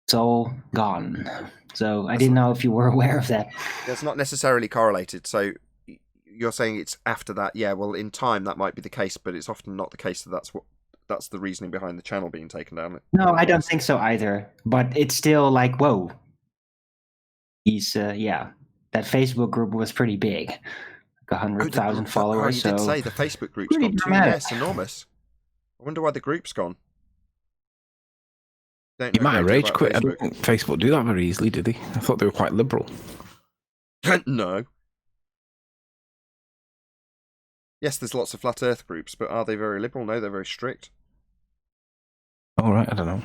It's all gone. So I didn't know if you were aware of that. It's not necessarily correlated. So you're saying it's after that. Yeah, well, in time that might be the case, but it's often not the case that that's the reasoning behind the channel being taken down. No, I don't think so either. But it's still like, whoa. He's yeah. That Facebook group was pretty big. 100,000 followers. You did say the Facebook group's gone too. Yes, enormous. I wonder why the group's gone. You might have rage quit. I don't think Facebook do that very easily, did they? I thought they were quite liberal. No. Yes, there's lots of flat earth groups, but are they very liberal? No, they're very strict. All right, I don't know.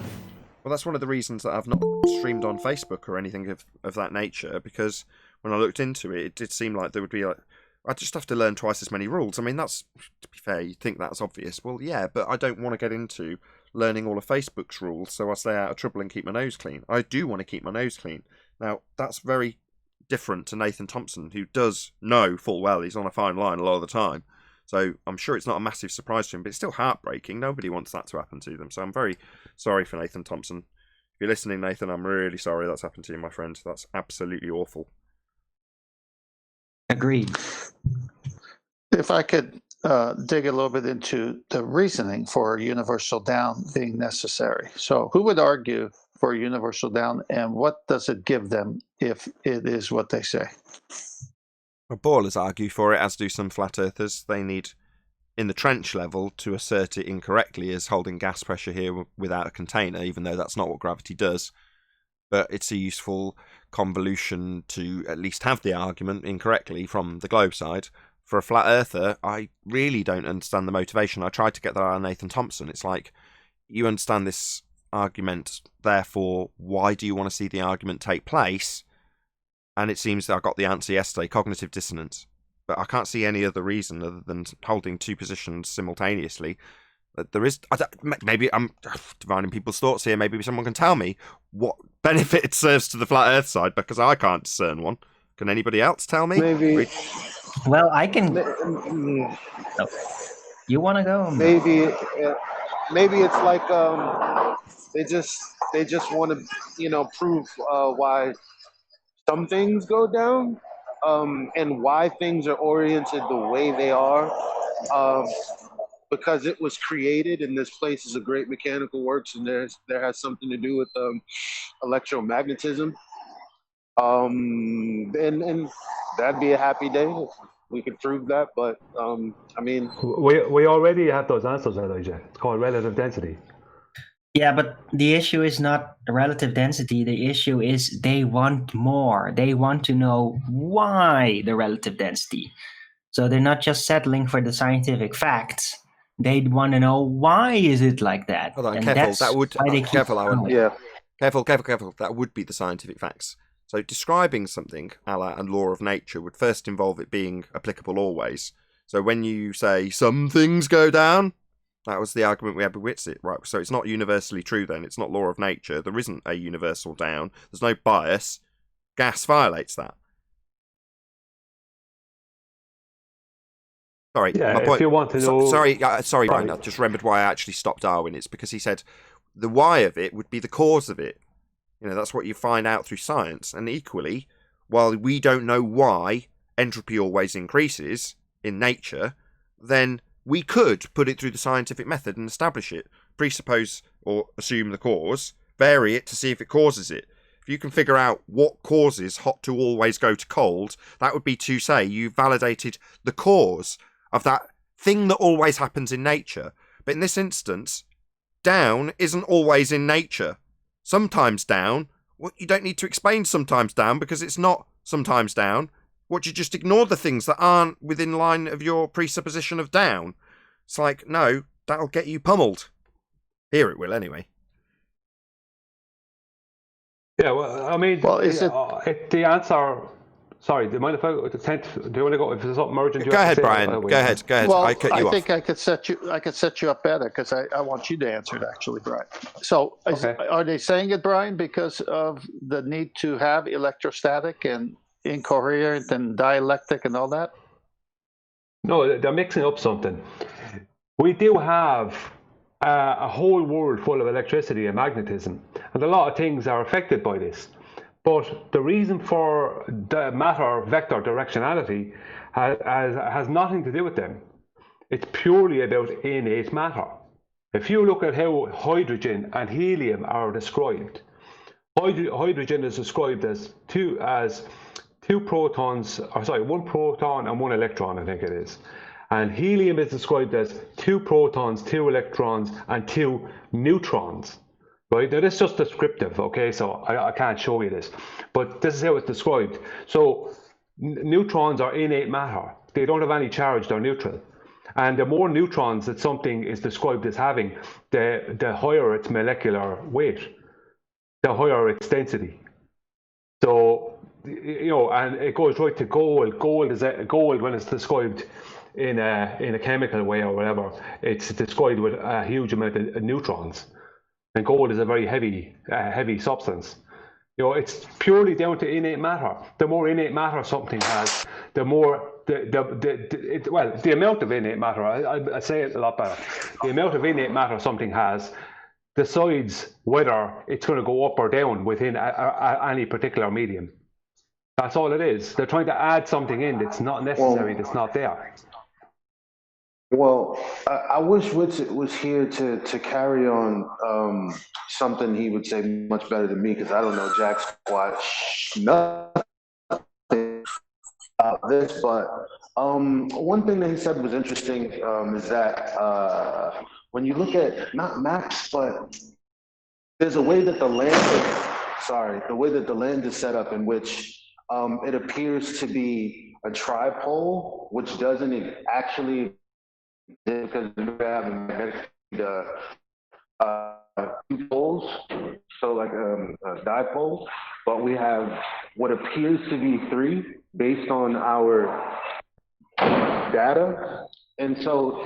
Well, that's one of the reasons that I've not streamed on Facebook or anything of that nature, because when I looked into it, it did seem like there would be like, I just have to learn twice as many rules. I mean, that's, to be fair, you'd think that's obvious. Well, yeah, but I don't want to get into learning all of Facebook's rules, so I stay out of trouble and keep my nose clean. I do want to keep my nose clean. Now, that's very different to Nathan Thompson, who does know full well he's on a fine line a lot of the time. So I'm sure it's not a massive surprise to him, but it's still heartbreaking. Nobody wants that to happen to them. So I'm very sorry for Nathan Thompson. If you're listening, Nathan, I'm really sorry that's happened to you, my friend. That's absolutely awful. Agreed. If I could dig a little bit into the reasoning for universal down being necessary. So who would argue for universal down, and what does it give them if it is what they say? Well, ballers argue for it, as do some flat earthers. They need, in the trench level, to assert it incorrectly as holding gas pressure here without a container, even though that's not what gravity does. But it's a useful convolution to at least have the argument incorrectly from the globe side. For a flat earther, I really don't understand the motivation. I tried to get that out of Nathan Thompson. It's like, you understand this argument, therefore, why do you want to see the argument take place? And it seems that I got the answer yesterday, cognitive dissonance. But I can't see any other reason other than holding two positions simultaneously. There is, maybe I'm divining people's thoughts here. Maybe someone can tell me what benefit it serves to the flat earth side, because I can't discern one. Can anybody else tell me? Maybe. Well, I can. Oh. You want to go? Maybe it's like they just want to prove why some things go down, and why things are oriented the way they are, because it was created, and this place is a great mechanical works, and there has something to do with electromagnetism. And that'd be a happy day if we could prove that. But I mean, we already have those answers, Elijah. It's called relative density. Yeah, but the issue is not relative density. The issue is they want more. They want to know why the relative density. So they're not just settling for the scientific facts. They want to know why is it like that. Hold on, and careful. that's That would why they keep careful, Alan. going. yeah. Careful. That would be the scientific facts. So describing something, a la and law of nature, would first involve it being applicable always. So when you say some things go down, that was the argument we had with Witsit, right? So it's not universally true then. It's not law of nature. There isn't a universal down. There's no bias. Gas violates that. Sorry, Yeah, my point. if you want to know... Sorry, Brian. I just remembered why I actually stopped Darwin. It's because he said the why of it would be the cause of it. That's what you find out through science. And equally, while we don't know why entropy always increases in nature, then we could put it through the scientific method and establish it, presuppose or assume the cause, vary it to see if it causes it. If you can figure out what causes hot to always go to cold, that would be to say you validated the cause of that thing that always happens in nature. But in this instance, down isn't always in nature. Sometimes down, you don't need to explain sometimes down because it's not sometimes down. What, you just ignore the things that aren't within line of your presupposition of down? It's like, no, that'll get you pummeled. Here it will, anyway. Yeah, well, I mean, the answer... Sorry, do you mind if I attempt? Do you want to go? If there's something urgent, go ahead, Brian. Go ahead. Well, I cut you off. think I could set you up better because I want you to answer it, actually, Brian. So, are they saying it, Brian, because of the need to have electrostatic and incoherent and dielectric and all that? No, they're mixing up something. We do have a whole world full of electricity and magnetism, and a lot of things are affected by this. But the reason for the matter vector directionality has nothing to do with them. It's purely about innate matter. If you look at how hydrogen and helium are described, hydrogen is described as one proton and one electron, I think it is. And helium is described as 2 protons, 2 electrons, and 2 neutrons. Right, now this is just descriptive, okay, so I can't show you this, but this is how it's described. So neutrons are innate matter. They don't have any charge, they're neutral. And the more neutrons that something is described as having, the higher its molecular weight, the higher its density. So, and it goes right to gold. Gold when it's described in a chemical way or whatever, it's described with a huge amount of neutrons. And gold is a very heavy substance. It's purely down to innate matter. The more innate matter something has, the more the amount of innate matter. I say it a lot better. The amount of innate matter something has decides whether it's going to go up or down within any particular medium. That's all it is. They're trying to add something in that's not necessary, that's not there. Well, I wish Witsit was here to carry on something he would say much better than me, because I don't know jack squat nothing about this. But one thing that he said was interesting is that when you look at not maps, but there's a way that the land is set up in which it appears to be a tripole, which doesn't actually, because we have two poles, so like a dipole, but we have what appears to be 3 based on our data. And so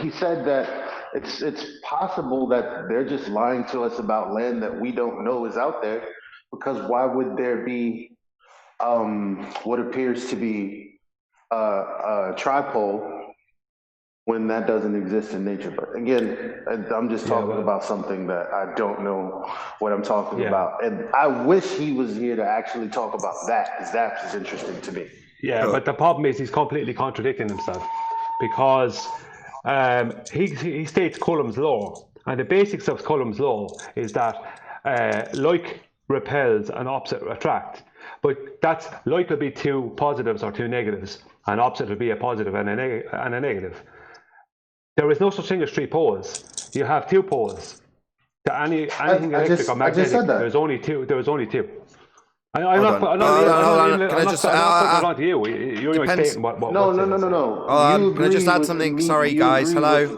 he said that it's possible that they're just lying to us about land that we don't know is out there, because why would there be what appears to be a tripole when that doesn't exist in nature? But again, I'm just talking about something that I don't know what I'm talking about. And I wish he was here to actually talk about that, because that's interesting to me. Yeah, but the problem is he's completely contradicting himself, because he states Coulomb's law, and the basics of Coulomb's law is that like repels and opposite attract. But that's like will be 2 positives or 2 negatives, and opposite will be a positive and a negative. There is no such thing as 3 poles. You have 2 poles. To anything electric or magnetic, there's only 2. There is only 2. I'm not putting it onto you. You're stating what. No. Can I just add something? Sorry, guys. Hello.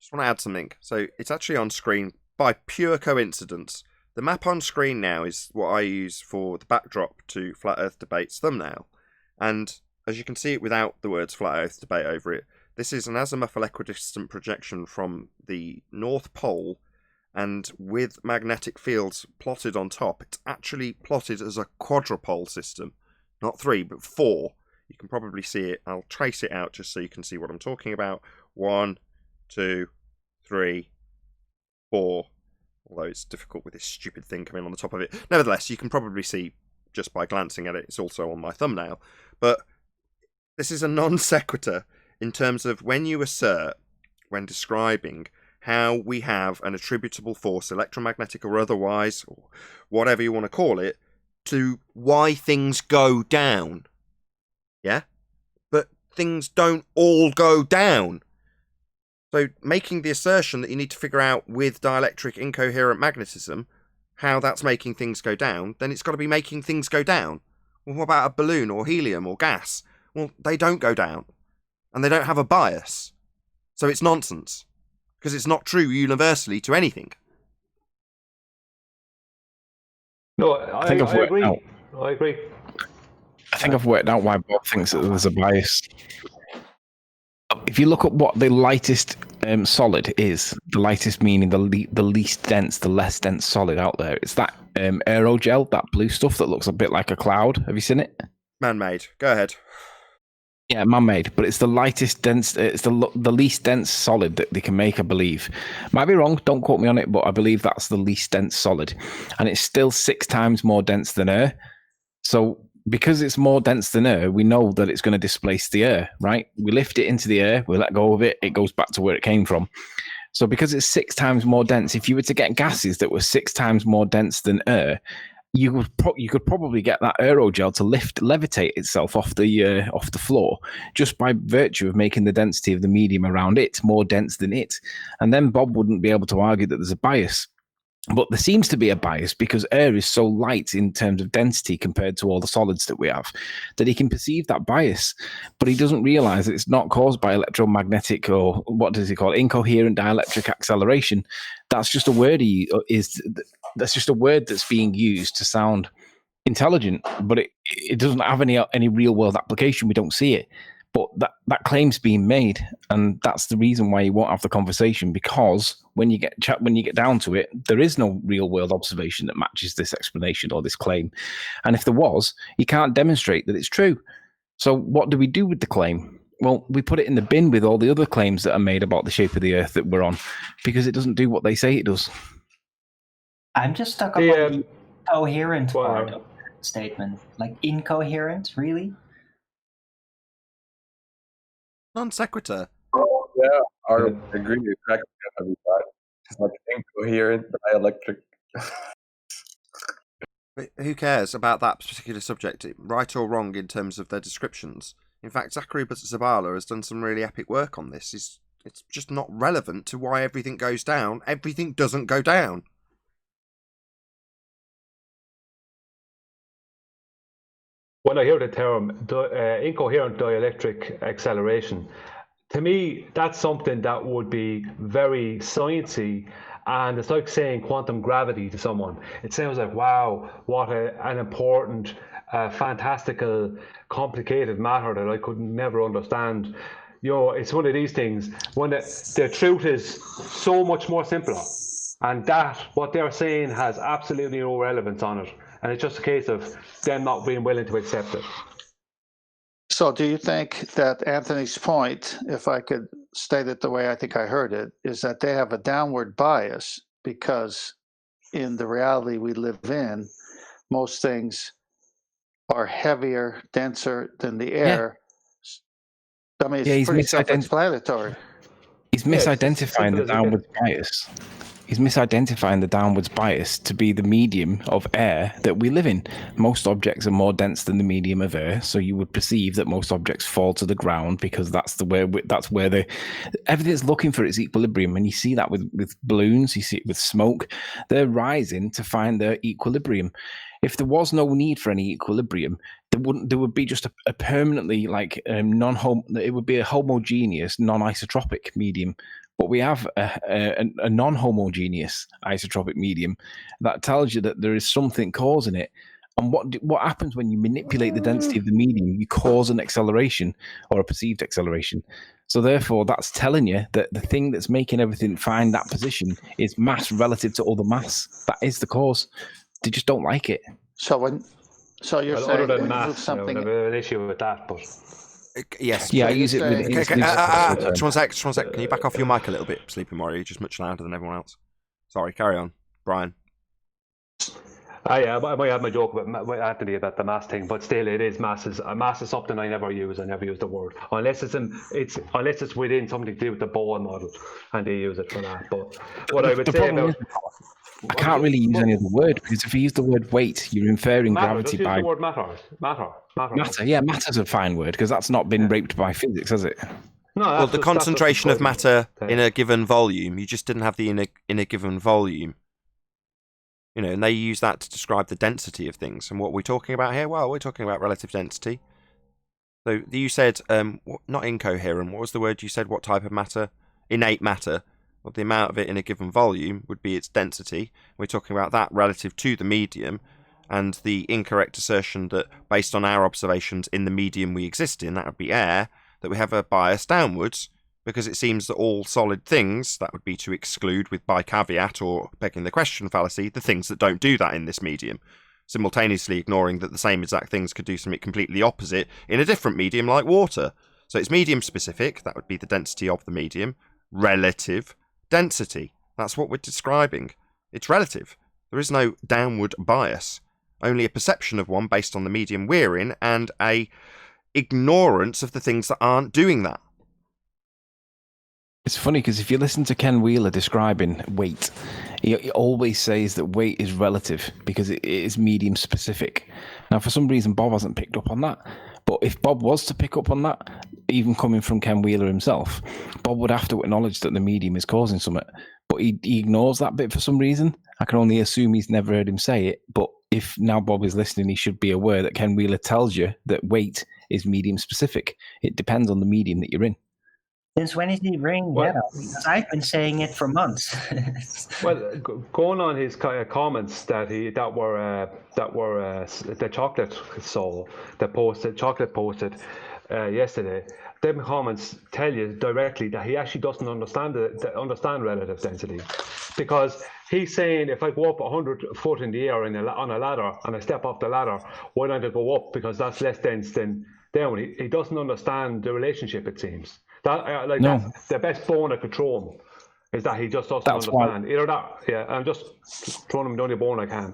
Just want to add something. So it's actually on screen by pure coincidence. The map on screen now is what I use for the backdrop to Flat Earth Debate's thumbnail. And as you can see it without the words Flat Earth Debate over it, this is an azimuthal equidistant projection from the North Pole, and with magnetic fields plotted on top. It's actually plotted as a quadrupole system. Not 3, but 4. You can probably see it. I'll trace it out just so you can see what I'm talking about. 1, 2, 3, 4. Although it's difficult with this stupid thing coming on the top of it. Nevertheless, you can probably see just by glancing at it. It's also on my thumbnail. But this is a non sequitur in terms of when you assert, when describing how we have an attributable force, electromagnetic or otherwise, or whatever you want to call it, to why things go down. Yeah? But things don't all go down. So making the assertion that you need to figure out with dielectric incoherent magnetism how that's making things go down, then it's got to be making things go down. Well, what about a balloon or helium or gas? Well, they don't go down. And they don't have a bias. So it's nonsense. Because it's not true universally to anything. No, I agree. I agree. I think I've worked out why Bob thinks that there's a bias. If you look at what the lightest solid is, the lightest meaning the least dense, the less dense solid out there, it's that aerogel, that blue stuff that looks a bit like a cloud. Have you seen it? Man-made. Go ahead. Yeah, man-made, but it's the lightest dense, it's the least dense solid that they can make, I believe. Might be wrong, don't quote me on it, but I believe that's the least dense solid. And it's still 6 times more dense than air. So because it's more dense than air, we know that it's going to displace the air, right? We lift it into the air, we let go of it, it goes back to where it came from. So because it's 6 times more dense, if you were to get gases that were 6 times more dense than air, you could probably get that aerogel to levitate itself off the floor just by virtue of making the density of the medium around it more dense than it. And then Bob wouldn't be able to argue that there's a bias. But there seems to be a bias because air is so light in terms of density compared to all the solids that we have that he can perceive that bias, but he doesn't realize that it's not caused by electromagnetic or what does he call it? Incoherent dielectric acceleration. That's just a word that's just a word that's being used to sound intelligent, but it doesn't have any real world application. We don't see it. But that claim's being made, and that's the reason why you won't have the conversation, because when you get down to it, there is no real world observation that matches this explanation or this claim. And if there was, you can't demonstrate that it's true. So what do we do with the claim? Well, we put it in the bin with all the other claims that are made about the shape of the Earth that we're on, because it doesn't do what they say it does. I'm just stuck on the coherent part of the statement. Like incoherent, really? Non sequitur. Yeah, I agree. Exactly. It's like incoherent dielectric. But who cares about that particular subject, right or wrong in terms of their descriptions? In fact, Zachary Zabala has done some really epic work on this. It's just not relevant to why everything goes down. Everything doesn't go down. When I hear the term incoherent dielectric acceleration, to me, that's something that would be very sciencey, and it's like saying quantum gravity to someone. It sounds like, wow, what an important, fantastical, complicated matter that I could never understand. You know, it's one of these things when the truth is so much more simpler, and that what they're saying has absolutely no relevance on it. And it's just a case of them not being willing to accept it. So do you think that Anthony's point, if I could state it the way I think I heard it, is that they have a downward bias because in the reality we live in, most things are heavier, denser than the air. Yeah. I mean, it's pretty self-explanatory. He's misidentifying the downward bias. He's misidentifying the downwards bias to be the medium of air that we live in. Most objects are more dense than the medium of air, so you would perceive that most objects fall to the ground because that's where everything's looking for its equilibrium. And you see that with balloons, you see it with smoke. They're rising to find their equilibrium. If there was no need for any equilibrium, there would be just a permanently it would be a homogeneous, non-isotropic medium. But we have a non-homogeneous isotropic medium that tells you that there is something causing it. And what happens when you manipulate the density of the medium? You cause an acceleration or a perceived acceleration. So therefore, that's telling you that the thing that's making everything find that position is mass relative to other mass. That is the cause. They just don't like it. So So you're Well, saying other than this maths, is something. I have an issue with that, but Yes. Yeah, I you're use it with saying- Just one sec. Can you back off your mic a little bit, Sleeping Warrior? You're just much louder than everyone else. Sorry, carry on, Brian. yeah, I might have my joke with Anthony about the mass thing, but still, it is mass. Mass is something I never use. I never use the word unless it's within something to do with the Bowen model, and they use it for that. But what I would The say problem about I can't really use any other word, because if you use the word weight, you're inferring matter, gravity just use by the word matter. matter. Yeah, matter's a fine word, because that's not been raped by physics, has it? No, Well, the concentration of matter Okay. in a given volume, you just didn't have the in a given volume. You know, and they use that to describe the density of things. And what we're talking about here, well, we're talking about relative density. So you said, not incoherent, what was the word you said? What type of matter? Innate matter. Well, the amount of it in a given volume would be its density. We're talking about that relative to the medium, and the incorrect assertion that based on our observations in the medium we exist in, that would be air, that we have a bias downwards, because it seems that all solid things, that would be to exclude with by caveat or begging the question fallacy, the things that don't do that in this medium, simultaneously ignoring that the same exact things could do something completely opposite in a different medium like water. So it's medium specific, that would be the density of the medium, relative density. That's what we're describing. It's relative. There is no downward bias, only a perception of one based on the medium we're in and a ignorance of the things that aren't doing that. It's funny because if you listen to Ken Wheeler describing weight, he always says that weight is relative because it is medium specific. Now, for some reason, Bob hasn't picked up on that. But if Bob was to pick up on that, even coming from Ken Wheeler himself, Bob would have to acknowledge that the medium is causing something. But he ignores that bit for some reason. I can only assume he's never heard him say it. But if now Bob is listening, he should be aware that Ken Wheeler tells you that weight is medium specific. It depends on the medium that you're in. Since when is he bringing that up? Because I've been saying it for months. Well, going on his comments that were the chocolate soul that chocolate posted yesterday. Them comments tell you directly that he actually doesn't understand relative density, because he's saying if I go up 100 foot in the air on a ladder and I step off the ladder, why don't I go up because that's less dense than down? He doesn't understand the relationship. It seems. That's the best bone I could throw him, is that he just doesn't understand. Either that, yeah, I'm just throwing him the only bone I can.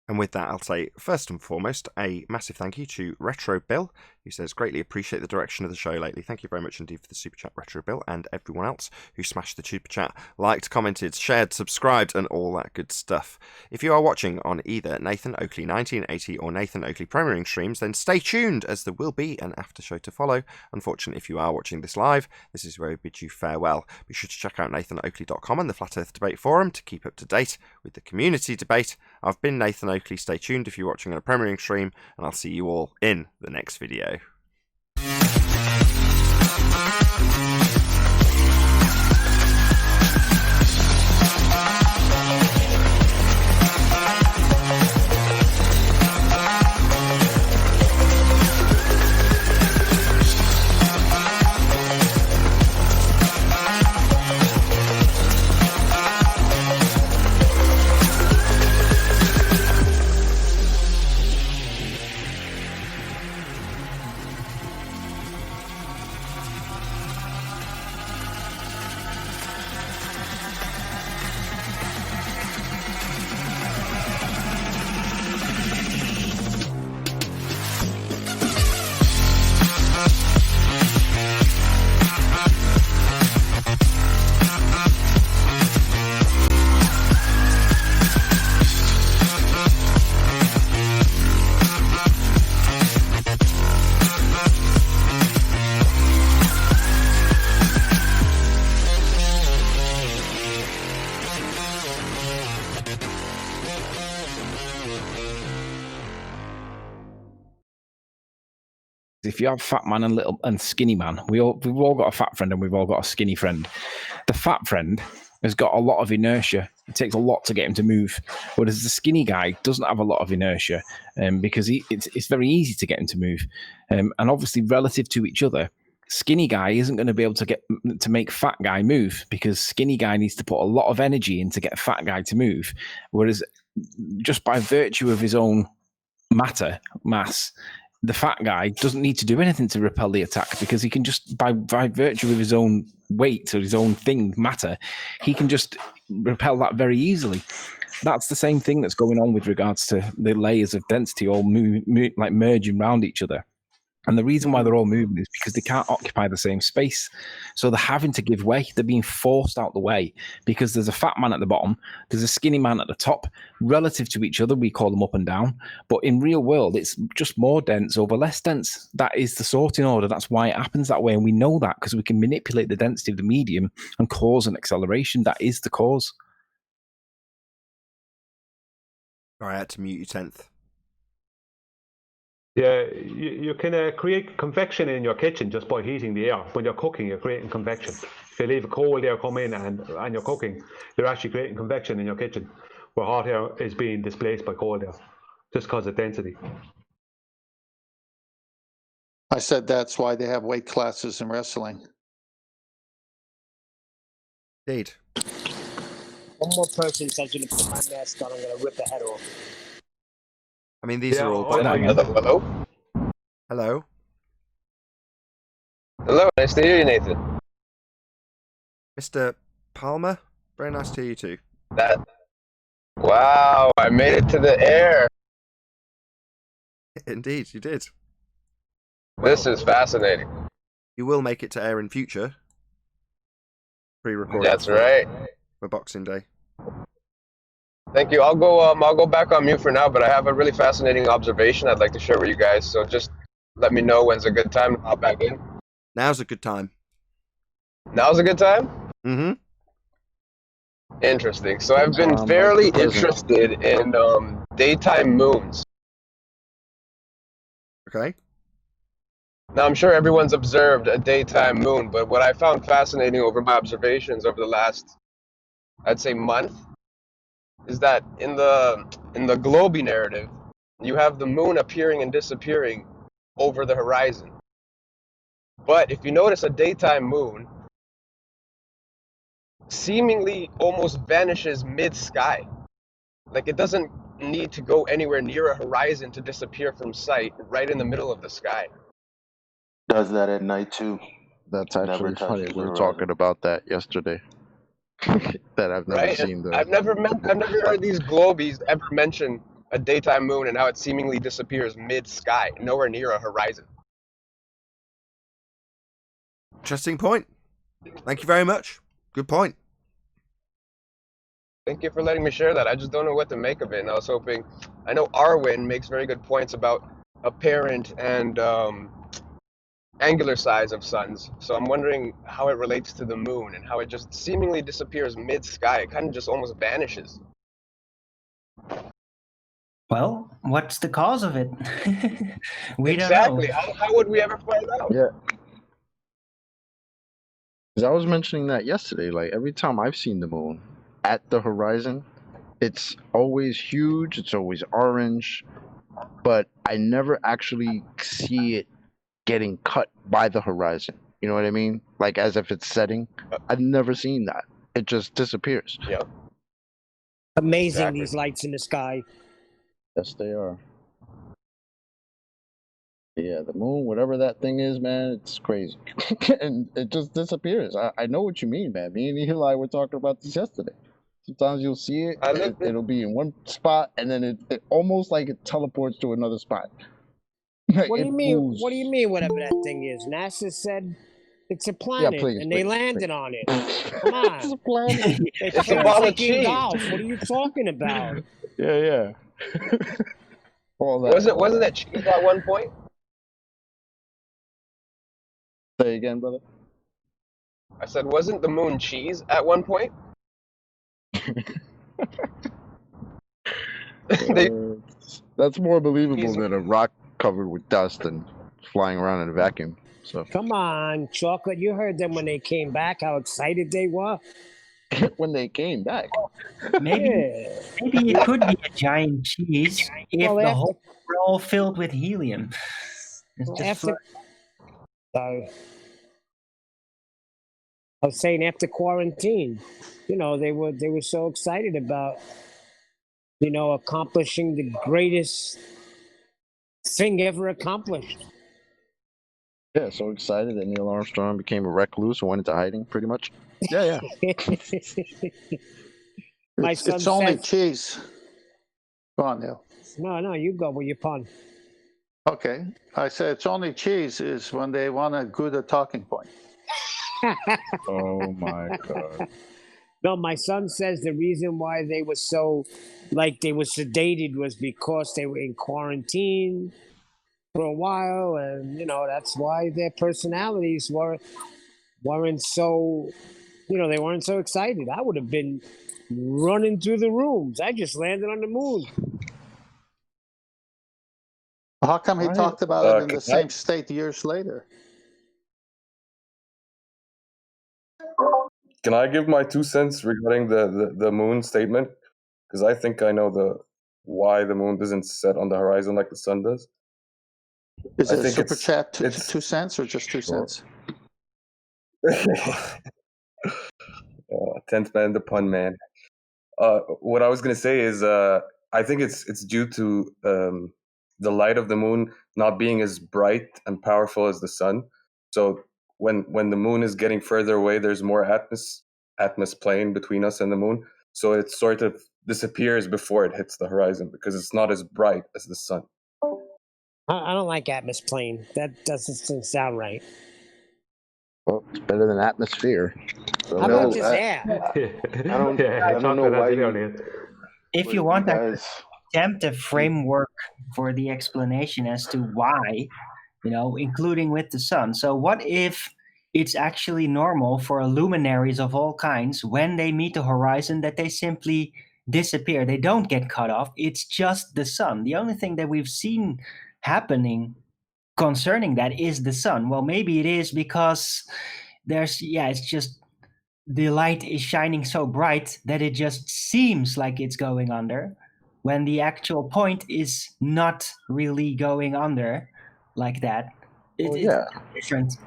And with that, I'll say, first and foremost, a massive thank you to Retro Bill, who says, greatly appreciate the direction of the show lately. Thank you very much indeed for the super chat, Retro Bill, and everyone else who smashed the super chat, liked, commented, shared, subscribed, and all that good stuff. If you are watching on either Nathan Oakley 1980 or Nathan Oakley premiering streams, then stay tuned, as there will be an after show to follow. Unfortunately, if you are watching this live, this is where we bid you farewell. Be sure to check out nathanoakley.com and the Flat Earth Debate Forum to keep up to date with the community debate. I've been Nathan Oakley. Stay tuned if you're watching on a premiering stream, and I'll see you all in the next video. If you have fat man and little and skinny man, we've all got a fat friend and we've all got a skinny friend. The fat friend has got a lot of inertia. It takes a lot to get him to move, whereas the skinny guy doesn't have a lot of inertia because it's very easy to get him to move. And obviously, relative to each other, skinny guy isn't going to be able to make fat guy move, because skinny guy needs to put a lot of energy in to get fat guy to move, whereas just by virtue of his own mass, the fat guy doesn't need to do anything to repel the attack because he can just, by virtue of his own weight or his own thing, matter, he can just repel that very easily. That's the same thing that's going on with regards to the layers of density all like merging around each other. And the reason why they're all moving is because they can't occupy the same space. So they're having to give way. They're being forced out the way because there's a fat man at the bottom, there's a skinny man at the top. Relative to each other, we call them up and down. But in real world, it's just more dense over less dense. That is the sorting order. That's why it happens that way. And we know that because we can manipulate the density of the medium and cause an acceleration. That is the cause. All right, I had to mute you 10th. Yeah, you can create convection in your kitchen just by heating the air. When you're cooking, you're creating convection. If you leave cold air come in and you're cooking, you're actually creating convection in your kitchen, where hot air is being displaced by cold air, just because of density. I said that's why they have weight classes in wrestling. Indeed. One more person tells you to put my mask on, I'm going to rip the head off. I mean, these are all... Hello. Hello. Hello, nice to hear you, Nathan. Mr. Palmer, very nice to hear you too. Wow, I made it to the air. Indeed, you did. This is fascinating. You will make it to air in future. Pre-recorded. That's right. For Boxing Day. Thank you. I'll go back on mute for now, but I have a really fascinating observation I'd like to share with you guys. So just let me know when's a good time to hop back in. Now's a good time. Now's a good time? Mm-hmm. Interesting. So I've been fairly interested in daytime moons. Okay. Now, I'm sure everyone's observed a daytime moon, but what I found fascinating over my observations over the last, I'd say, month, is that in the Globe narrative, you have the moon appearing and disappearing over the horizon. But if you notice, a daytime moon seemingly almost vanishes mid-sky. Like, it doesn't need to go anywhere near a horizon to disappear from sight, right in the middle of the sky. Does that at night too. That's actually funny. We were talking about that yesterday. That I've never seen. I've never heard these globies ever mention a daytime moon and how it seemingly disappears mid-sky, nowhere near a horizon. Interesting point. Thank you very much. Good point. Thank you for letting me share that. I just don't know what to make of it, and I was hoping. I know Arwin makes very good points about apparent and angular size of suns, so I'm wondering how it relates to the moon and how it just seemingly disappears mid-sky. It kind of just almost vanishes. Well, what's the cause of it? We exactly. don't know. How would we ever find out? Yeah. Because I was mentioning that yesterday. Like, every time I've seen the moon at the horizon, it's always huge, it's always orange, but I never actually see it getting cut by the horizon. You know what I mean? Like, as if it's setting. I've never seen that. It just disappears. Yeah. Amazing, these lights in the sky. Yes, they are. Yeah, the moon, whatever that thing is, man, it's crazy. And it just disappears. I know what you mean, man. Me and Eli were talking about this yesterday. Sometimes you'll see it, it'll be in one spot, and then it almost like it teleports to another spot. Like, What do you it mean? moves. What do you mean? Whatever that thing is, NASA said it's a planet, and they landed on it. Come on, It's a planet. It's a ball of freaking cheese. golf. What are you talking about? Yeah. All that. Wasn't it cheese at one point? Say again, brother. I said, wasn't the moon cheese at one point? That's more believable than a rock covered with dust and flying around in a vacuum. So Come on, Chocolate. You heard them when they came back, how excited they were. when they came back, Maybe it could be a giant cheese if Well, the after- holes were all filled with helium. It's Well, just after, sorry. I was saying after quarantine, you know, they were so excited about, you know, accomplishing the greatest thing ever accomplished. Yeah, so excited that Neil Armstrong became a recluse and went into hiding, pretty much. Yeah. My son It's only says, cheese. Go on, Neil. no, you go with your pun. Okay. I said it's only cheese is when they want a good talking point. Oh my God. No, my son says the reason why they were so, they were sedated was because they were in quarantine for a while, and that's why their personalities weren't so, they weren't so excited. I would have been running through the rooms. I just landed on the moon. How come he talked about it in the same state years later? Can I give my 2 cents regarding the moon statement? Because I think I know why the moon doesn't set on the horizon like the sun does. Is it a super chat 2 cents or just 2 cents? 10th man, the pun man. What I was gonna say is I think it's due to the light of the moon not being as bright and powerful as the sun. So when the moon is getting further away, there's more atmos plane between us and the moon. So it sort of disappears before it hits the horizon because it's not as bright as the sun. I don't like atmos plane. That doesn't sound right. Well, it's better than atmosphere. So How about just air? I don't know why you, if you want, I could attempt a framework for the explanation as to why, including with the sun. So what if it's actually normal for luminaries of all kinds, when they meet the horizon, that they simply disappear? They don't get cut off. It's just the sun. The only thing that we've seen happening concerning that is the sun. Well, maybe it is because it's just the light is shining so bright that it just seems like it's going under, when the actual point is not really going under like that. It's different.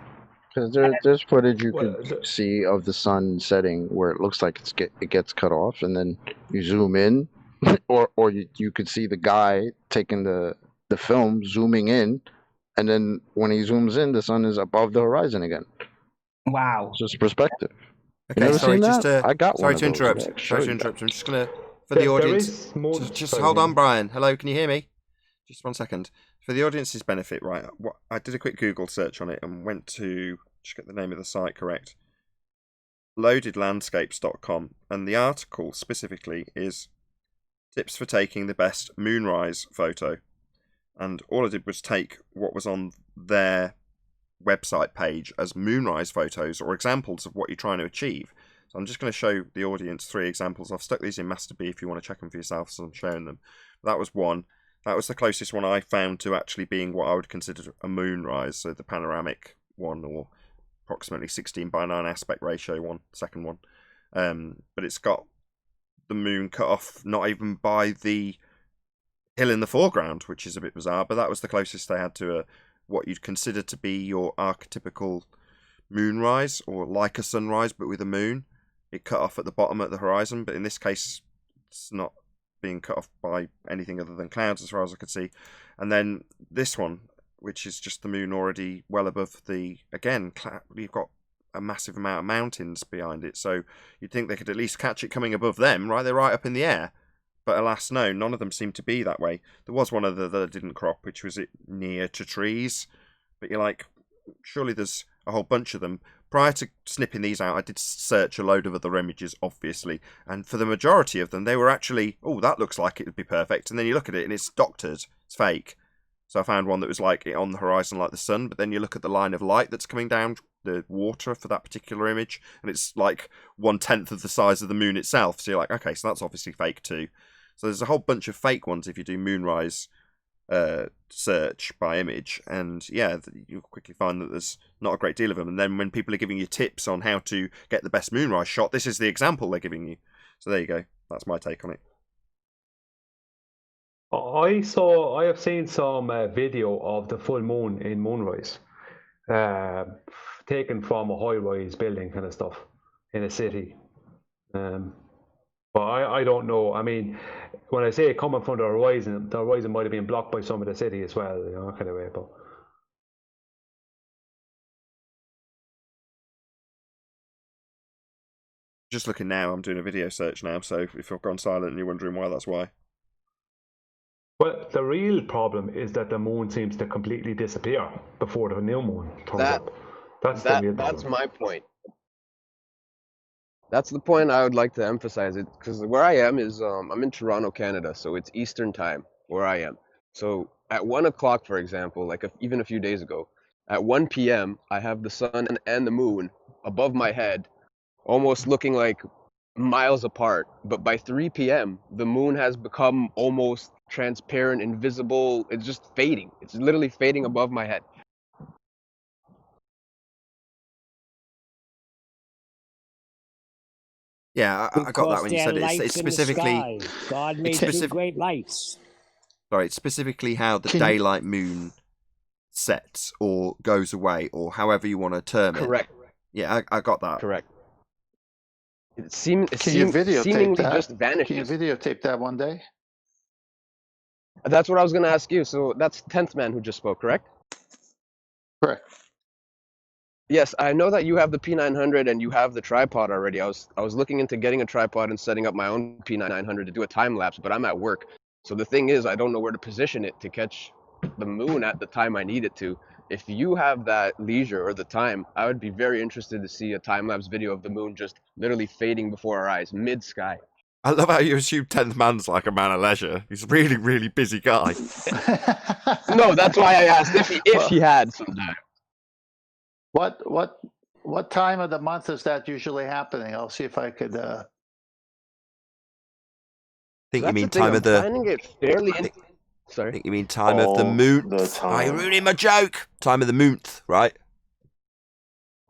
Because there's footage you could see of the sun setting where it looks like it gets cut off, and then you zoom in, or you could see the guy taking the film, zooming in, and then when he zooms in, the sun is above the horizon again. Wow. It's just perspective. Okay, sorry, I got sorry one to of those. interrupt. Sorry to interrupt. I'm just gonna, for the audience, just hold on, Brian. Hello, can you hear me? Just 1 second. For the audience's benefit, right? I did a quick Google search on it and went to just get the name of the site correct. Loadedlandscapes.com, and the article specifically is tips for taking the best moonrise photo. And all I did was take what was on their website page as moonrise photos or examples of what you're trying to achieve. So I'm just going to show the audience 3 examples. I've stuck these in Master B if you want to check them for yourself, so I'm showing them. That was one. That was the closest one I found to actually being what I would consider a moonrise, so the panoramic one, or approximately 16:9 aspect ratio one, second one. But it's got the moon cut off not even by the hill in the foreground, which is a bit bizarre, but that was the closest they had to what you'd consider to be your archetypical moonrise, or like a sunrise but with a moon. It cut off at the bottom at the horizon, but in this case it's not being cut off by anything other than clouds as far as I could see. And then this one, which is just the moon already well above the, again, you've got a massive amount of mountains behind it, so you'd think they could at least catch it coming above them, right? They're right up in the air. But alas, no, none of them seem to be that way. There was one other that didn't crop, which was it near to trees. But you're like, surely there's a whole bunch of them. Prior to snipping these out, I did search a load of other images, obviously. And for the majority of them, they were actually, oh, that looks like it would be perfect. And then you look at it and it's doctored. It's fake. So I found one that was like on the horizon like the sun. But then you look at the line of light that's coming down the water for that particular image, and it's like 1/10 of the size of the moon itself. So you're like, okay, so that's obviously fake too. So there's a whole bunch of fake ones if you do moonrise search by image, and yeah, you'll quickly find that there's not a great deal of them. And then when people are giving you tips on how to get the best moonrise shot, this is the example they're giving you. So there you go. That's my take on it. I have seen some video of the full moon in moonrise, taken from a high-rise building kind of stuff in a city. But I don't know. I mean, when I say coming from the horizon might have been blocked by some of the city as well, you know, kind of way. But just looking now, I'm doing a video search now, so if I've gone silent and you're wondering why, that's why. well, the real problem is that the moon seems to completely disappear before the new moon turns up. That's the real problem. That's my point. That's the point I would like to emphasize it, because where I am is I'm in Toronto, Canada, so it's Eastern time where I am. So at 1 o'clock, for example, like even a few days ago, at 1 p.m. I have the sun and the moon above my head, almost looking like miles apart. But by 3 p.m., the moon has become almost transparent, invisible. It's just fading. It's literally fading above my head. Yeah, I got that when you said it. It's specifically God made two great lights. Sorry, it's specifically how the daylight moon sets or goes away, or however you want to term it. Correct. Yeah, I got that. Correct. It Can you seemingly videotape that? just vanishes. Can you videotape that one day? That's what I was going to ask you. So that's 10th Man who just spoke, correct? Correct. Yes, I know that you have the P900 and you have the tripod already. I was looking into getting a tripod and setting up my own P900 to do a time lapse, but I'm at work. So the thing is, I don't know where to position it to catch the moon at the time I need it to. If you have that leisure or the time, I would be very interested to see a time lapse video of the moon just literally fading before our eyes, mid sky. I love how you assume 10th Man's like a man of leisure. He's a really, really busy guy. No, that's why I asked if he had some time. What time of the month is that usually happening? I'll see if I could. Think you mean time of the? Finding it fairly. Sorry. Think you mean time of the moon? Oh, you're ruining my joke. Time of the moonth, right?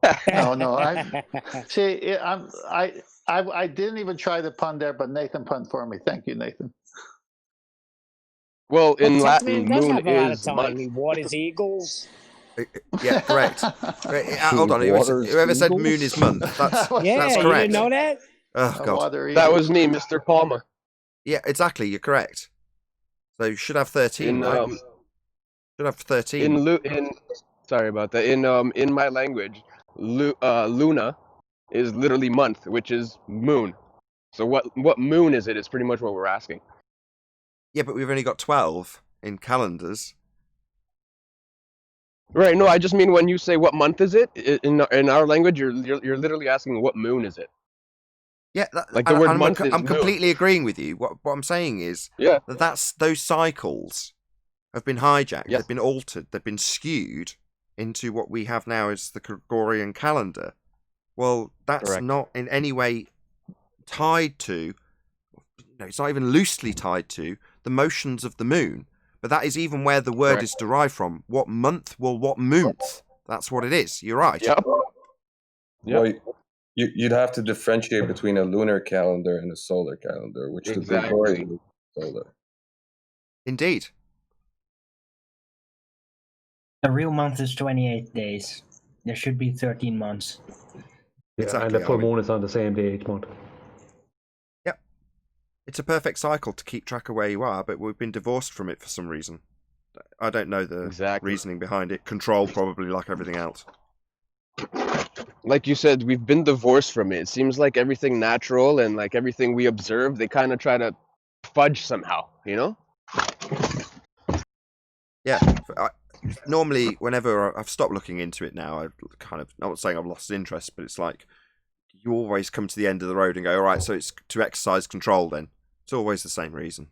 No. I didn't even try the pun there, but Nathan pun for me. Thank you, Nathan. Well, in Latin, moon is month. He waters eagles. Yeah, correct. Hold on. Whoever said moon is month, that's correct. You didn't know that? Oh, God. That was me, Mr. Palmer. Yeah, exactly. You're correct. So you should have 13, right? Should have 13. Sorry about that. In my language, Luna is literally month, which is moon. So what moon is it? Is pretty much what we're asking. Yeah, but we've only got 12 in calendars. Right. No, I just mean when you say what month is it in our language, you're literally asking what moon is it. Yeah, like the word month. I'm completely agreeing with you. What I'm saying is, that's those cycles have been hijacked. Yes. They've been altered. They've been skewed into what we have now as the Gregorian calendar. Well, that's not in any way tied to. It's not even loosely tied to the motions of the moon. But that is even where the word is derived from. What month? Well, what month? That's what it is. You're right. Yep. Well, you'd have to differentiate between a lunar calendar and a solar calendar, which the Gregorian is solar. Indeed. A real month is 28 days. There should be 13 months. Yeah, exactly, and the full moon is on the same day each month. Yep. It's a perfect cycle to keep track of where you are, but we've been divorced from it for some reason. I don't know the reasoning behind it. Control, probably, like everything else. Like you said, we've been divorced from it. It seems like everything natural and like everything we observe, they kind of try to fudge somehow, you know? Yeah. Normally, whenever I've stopped looking into it now, I'm not saying I've lost interest, but it's like you always come to the end of the road and go, all right, so it's to exercise control then. It's always the same reason.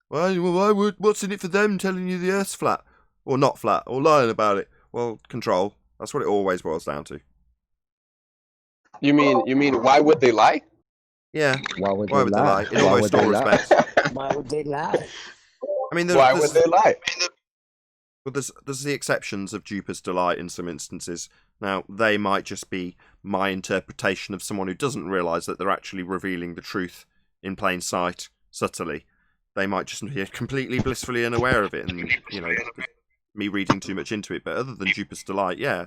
What's in it for them telling you the Earth's flat? Or not flat, or lying about it? Well, control. That's what it always boils down to. You mean why would they lie? Yeah. Why would they lie? In almost all respects. Why would they lie? I mean, why would they lie? Well, there's the exceptions of Jupiter's delight in some instances. Now, they might just be my interpretation of someone who doesn't realise that they're actually revealing the truth in plain sight, subtly. They might just be completely blissfully unaware of it, and me reading too much into it. But other than Jupiter's delight, yeah,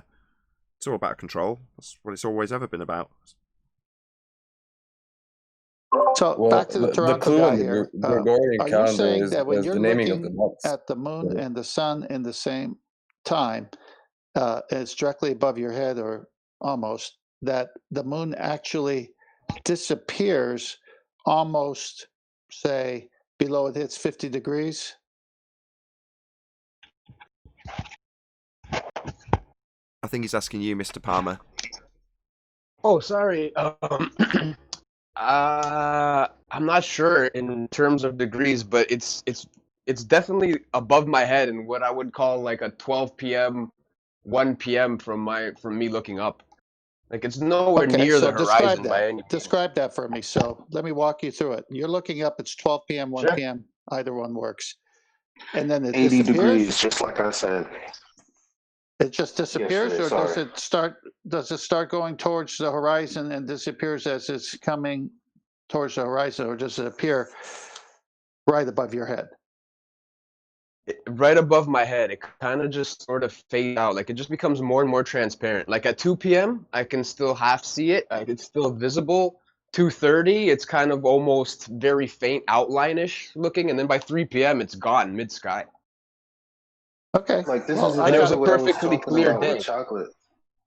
it's all about control. That's what it's always ever been about. So Well, back to the the Toronto clue guy in the here. Gregorian Are you calendar saying is that when you're the naming of the looking months. at the moon and the sun in the same time, it's directly above your head or almost, that the moon actually disappears almost, say, below it hits 50 degrees? I think he's asking you, Mr. Palmer. Oh, sorry. I'm not sure in terms of degrees, but it's definitely above my head in what I would call like a 12 p.m., 1 p.m. from me looking up. Like it's nowhere Okay, near so the horizon describe by that. any means. Describe that for me. So let me walk you through it. You're looking up, it's 12 p.m., 1 Sure. p.m., either one works. And then it 80 disappears? degrees, just like I said. It just disappears, Yesterday, or sorry. does it start going towards the horizon and disappears as it's coming towards the horizon, or does it appear right above your head? Right above my head, it kind of just sort of fades out. Like it just becomes more and more transparent. Like at 2 p.m., I can still half see it. Like it's still visible. 2:30, it's kind of almost very faint outline-ish looking, and then by 3 p.m., it's gone mid-sky. Okay. Like this Well, is And it was a exactly what I was perfectly talking clear about day. with chocolate.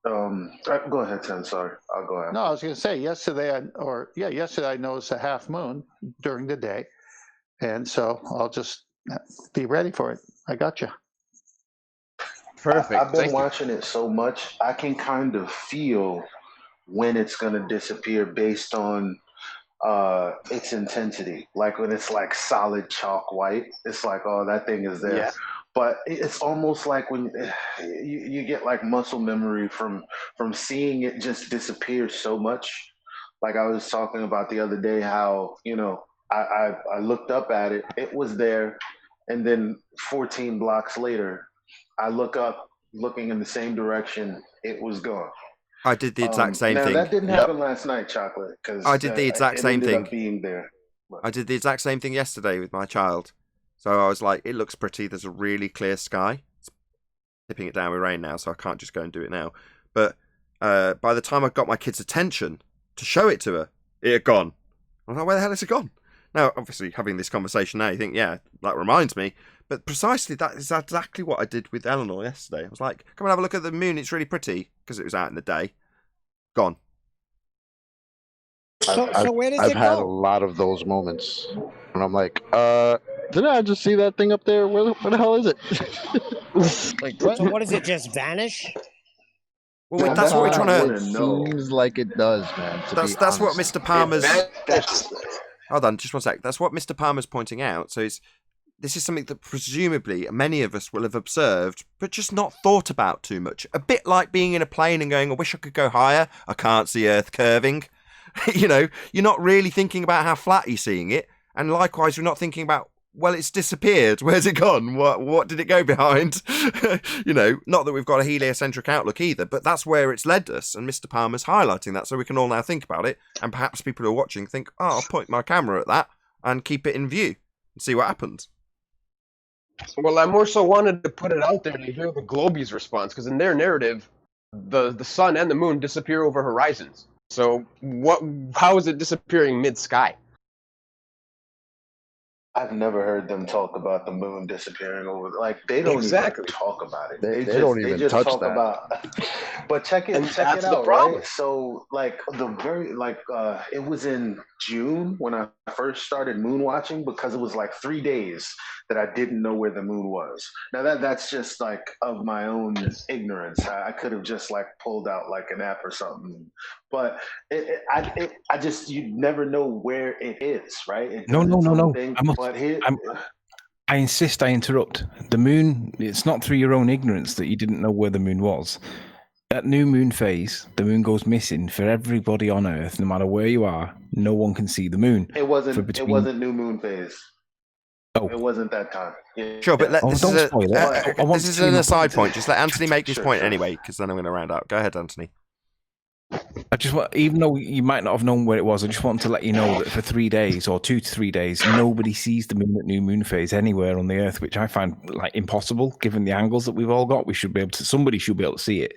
Go ahead, Tim. Sorry, I'll go ahead. No, I was going to say yesterday I noticed a half moon during the day, and so I'll just be ready for it. I got you. Perfect. I've been Thank you. watching it so much, I can kind of feel when it's going to disappear based on its intensity. Like when it's like solid chalk white, it's like, oh, that thing is there. Yeah. But it's almost like when you get like muscle memory from seeing it just disappear so much. Like I was talking about the other day, how I looked up at it, it was there, and then 14 blocks later, I look up, looking in the same direction, it was gone. I did the exact same now thing. that didn't happen last night, Chocolate, because I did the exact same ended thing. Up being there. I did the exact same thing yesterday with my child. So I was like, it looks pretty. There's a really clear sky. It's tipping it down with rain now, so I can't just go and do it now. But by the time I got my kid's attention to show it to her, it had gone. I was like, where the hell is it gone? Now, obviously, having this conversation now, you think, yeah, that reminds me. But precisely that is exactly what I did with Eleanor yesterday. I was like, come and have a look at the moon. It's really pretty, because it was out in the day. Gone. So where does I've it had go? a lot of those moments, and I'm like, didn't I just see that thing up there? Where the hell is it? Like, what? So what does it just vanish? Well, that's what we're trying to. It seems like it does, man. That's what Mr. Palmer's. Hold on, just one sec. That's what Mr. Palmer's pointing out. So this is something that presumably many of us will have observed, but just not thought about too much. A bit like being in a plane and going, I wish I could go higher. I can't see Earth curving. You're not really thinking about how flat you're seeing it. And likewise, you're not thinking about, well, it's disappeared. Where's it gone? What did it go behind? Not that we've got a heliocentric outlook either, but that's where it's led us. And Mr. Palmer's highlighting that so we can all now think about it. And perhaps people who are watching think, I'll point my camera at that and keep it in view and see what happens. Well, I more so wanted to put it out there to hear the Globies' response, because in their narrative, the sun and the moon disappear over horizons. So how is it disappearing mid-sky? I've never heard them talk about the moon disappearing over. Like they don't even talk about it. They don't even touch talk that. About. But check it out, right? So like it was in June when I first started moon watching, because it was like 3 days that I didn't know where the moon was. Now that's just like of my own ignorance. I could have just like pulled out like an app or something, but I just, you never know where it is, right? No. I insist I interrupt. The moon, it's not through your own ignorance that you didn't know where the moon was. At new moon phase, the moon goes missing for everybody on Earth, no matter where you are. No one can see the moon. It wasn't new moon phase. Oh. It wasn't that time. Yeah. Sure, but this is an aside point. Just let Anthony make his point sure. anyway, because then I'm going to round up. Go ahead, Anthony. I just want, even though you might not have known where it was, I just want to let you know that for 3 days or 2 to 3 days, nobody sees the moon at new moon phase anywhere on the Earth, which I find like impossible given the angles that we've all got. Somebody should be able to see it.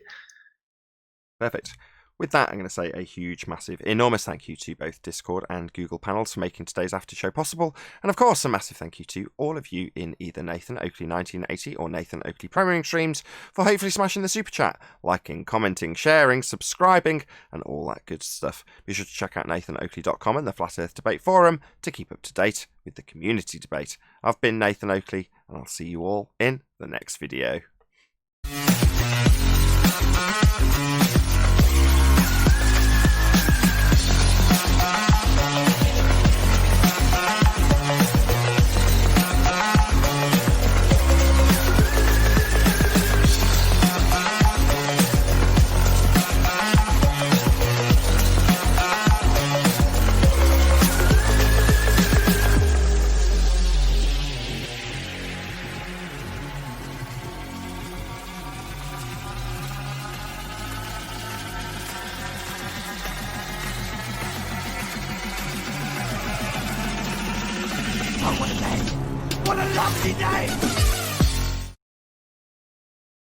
Perfect. With that, I'm going to say a huge, massive, enormous thank you to both Discord and Google panels for making today's after show possible. And of course, a massive thank you to all of you in either Nathan Oakley 1980 or Nathan Oakley Premiering streams for hopefully smashing the super chat, liking, commenting, sharing, subscribing, and all that good stuff. Be sure to check out nathanoakley.com and the Flat Earth Debate Forum to keep up to date with the community debate. I've been Nathan Oakley, and I'll see you all in the next video. What a lovely day!